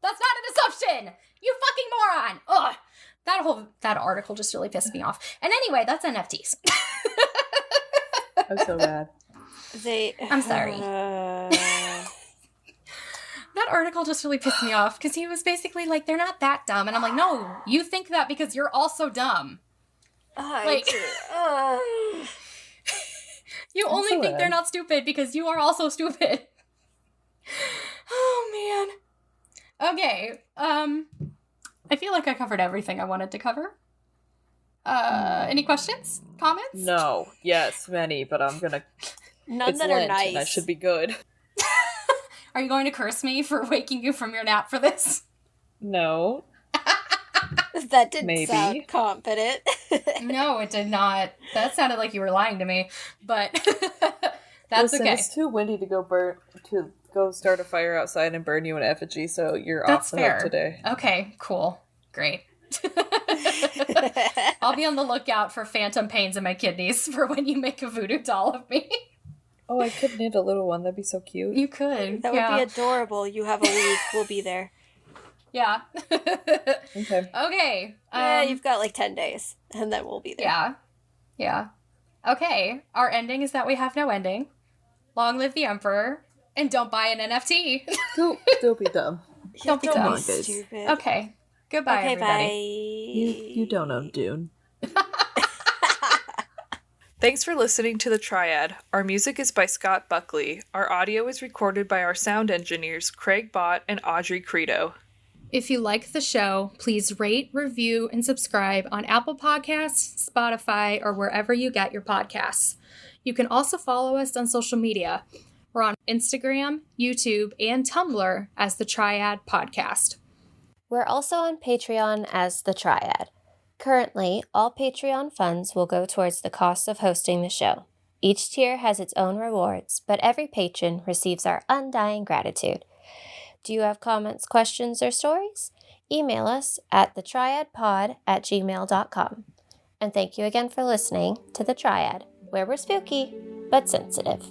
That's not an assumption. You fucking moron. Ugh. That article just really pissed me off. And anyway, that's NFTs. I'm so bad. I'm sorry. That article just really pissed me off because he was basically like, they're not that dumb. And I'm like, no, you think that because you're also dumb. You only think they're not stupid because you are also stupid. Oh, man. Okay. I feel like I covered everything I wanted to cover. Any questions? Comments? No. Yes, many, but I'm gonna... None that are nice. And I should be good. Are you going to curse me for waking you from your nap for this? No. That didn't sound confident. No, it did not. That sounded like you were lying to me, but that's okay. It's too windy to go start a fire outside and burn you in effigy, so you're that's off the hook fair. Today. Okay, cool. Great. I'll be on the lookout for phantom pains in my kidneys for when you make a voodoo doll of me. Oh, I could knit a little one. That'd be so cute. You could. That would be adorable. You have a week. We'll be there. Yeah. Okay. You've got like 10 days, and then we'll be there. Yeah. Okay. Our ending is that we have no ending. Long live the Emperor, and don't buy an NFT. Don't be dumb. Don't be dumb. Stupid. Okay. Goodbye, everybody. You don't own Dune. Thanks for listening to The Triad. Our music is by Scott Buckley. Our audio is recorded by our sound engineers, Craig Bott and Audrey Credo. If you like the show, please rate, review, and subscribe on Apple Podcasts, Spotify, or wherever you get your podcasts. You can also follow us on social media. We're on Instagram, YouTube, and Tumblr as The Triad Podcast. We're also on Patreon as The Triad. Currently, all Patreon funds will go towards the cost of hosting the show. Each tier has its own rewards, but every patron receives our undying gratitude. Do you have comments, questions, or stories? Email us at thetriadpod@gmail.com. And thank you again for listening to The Triad, where we're spooky but sensitive.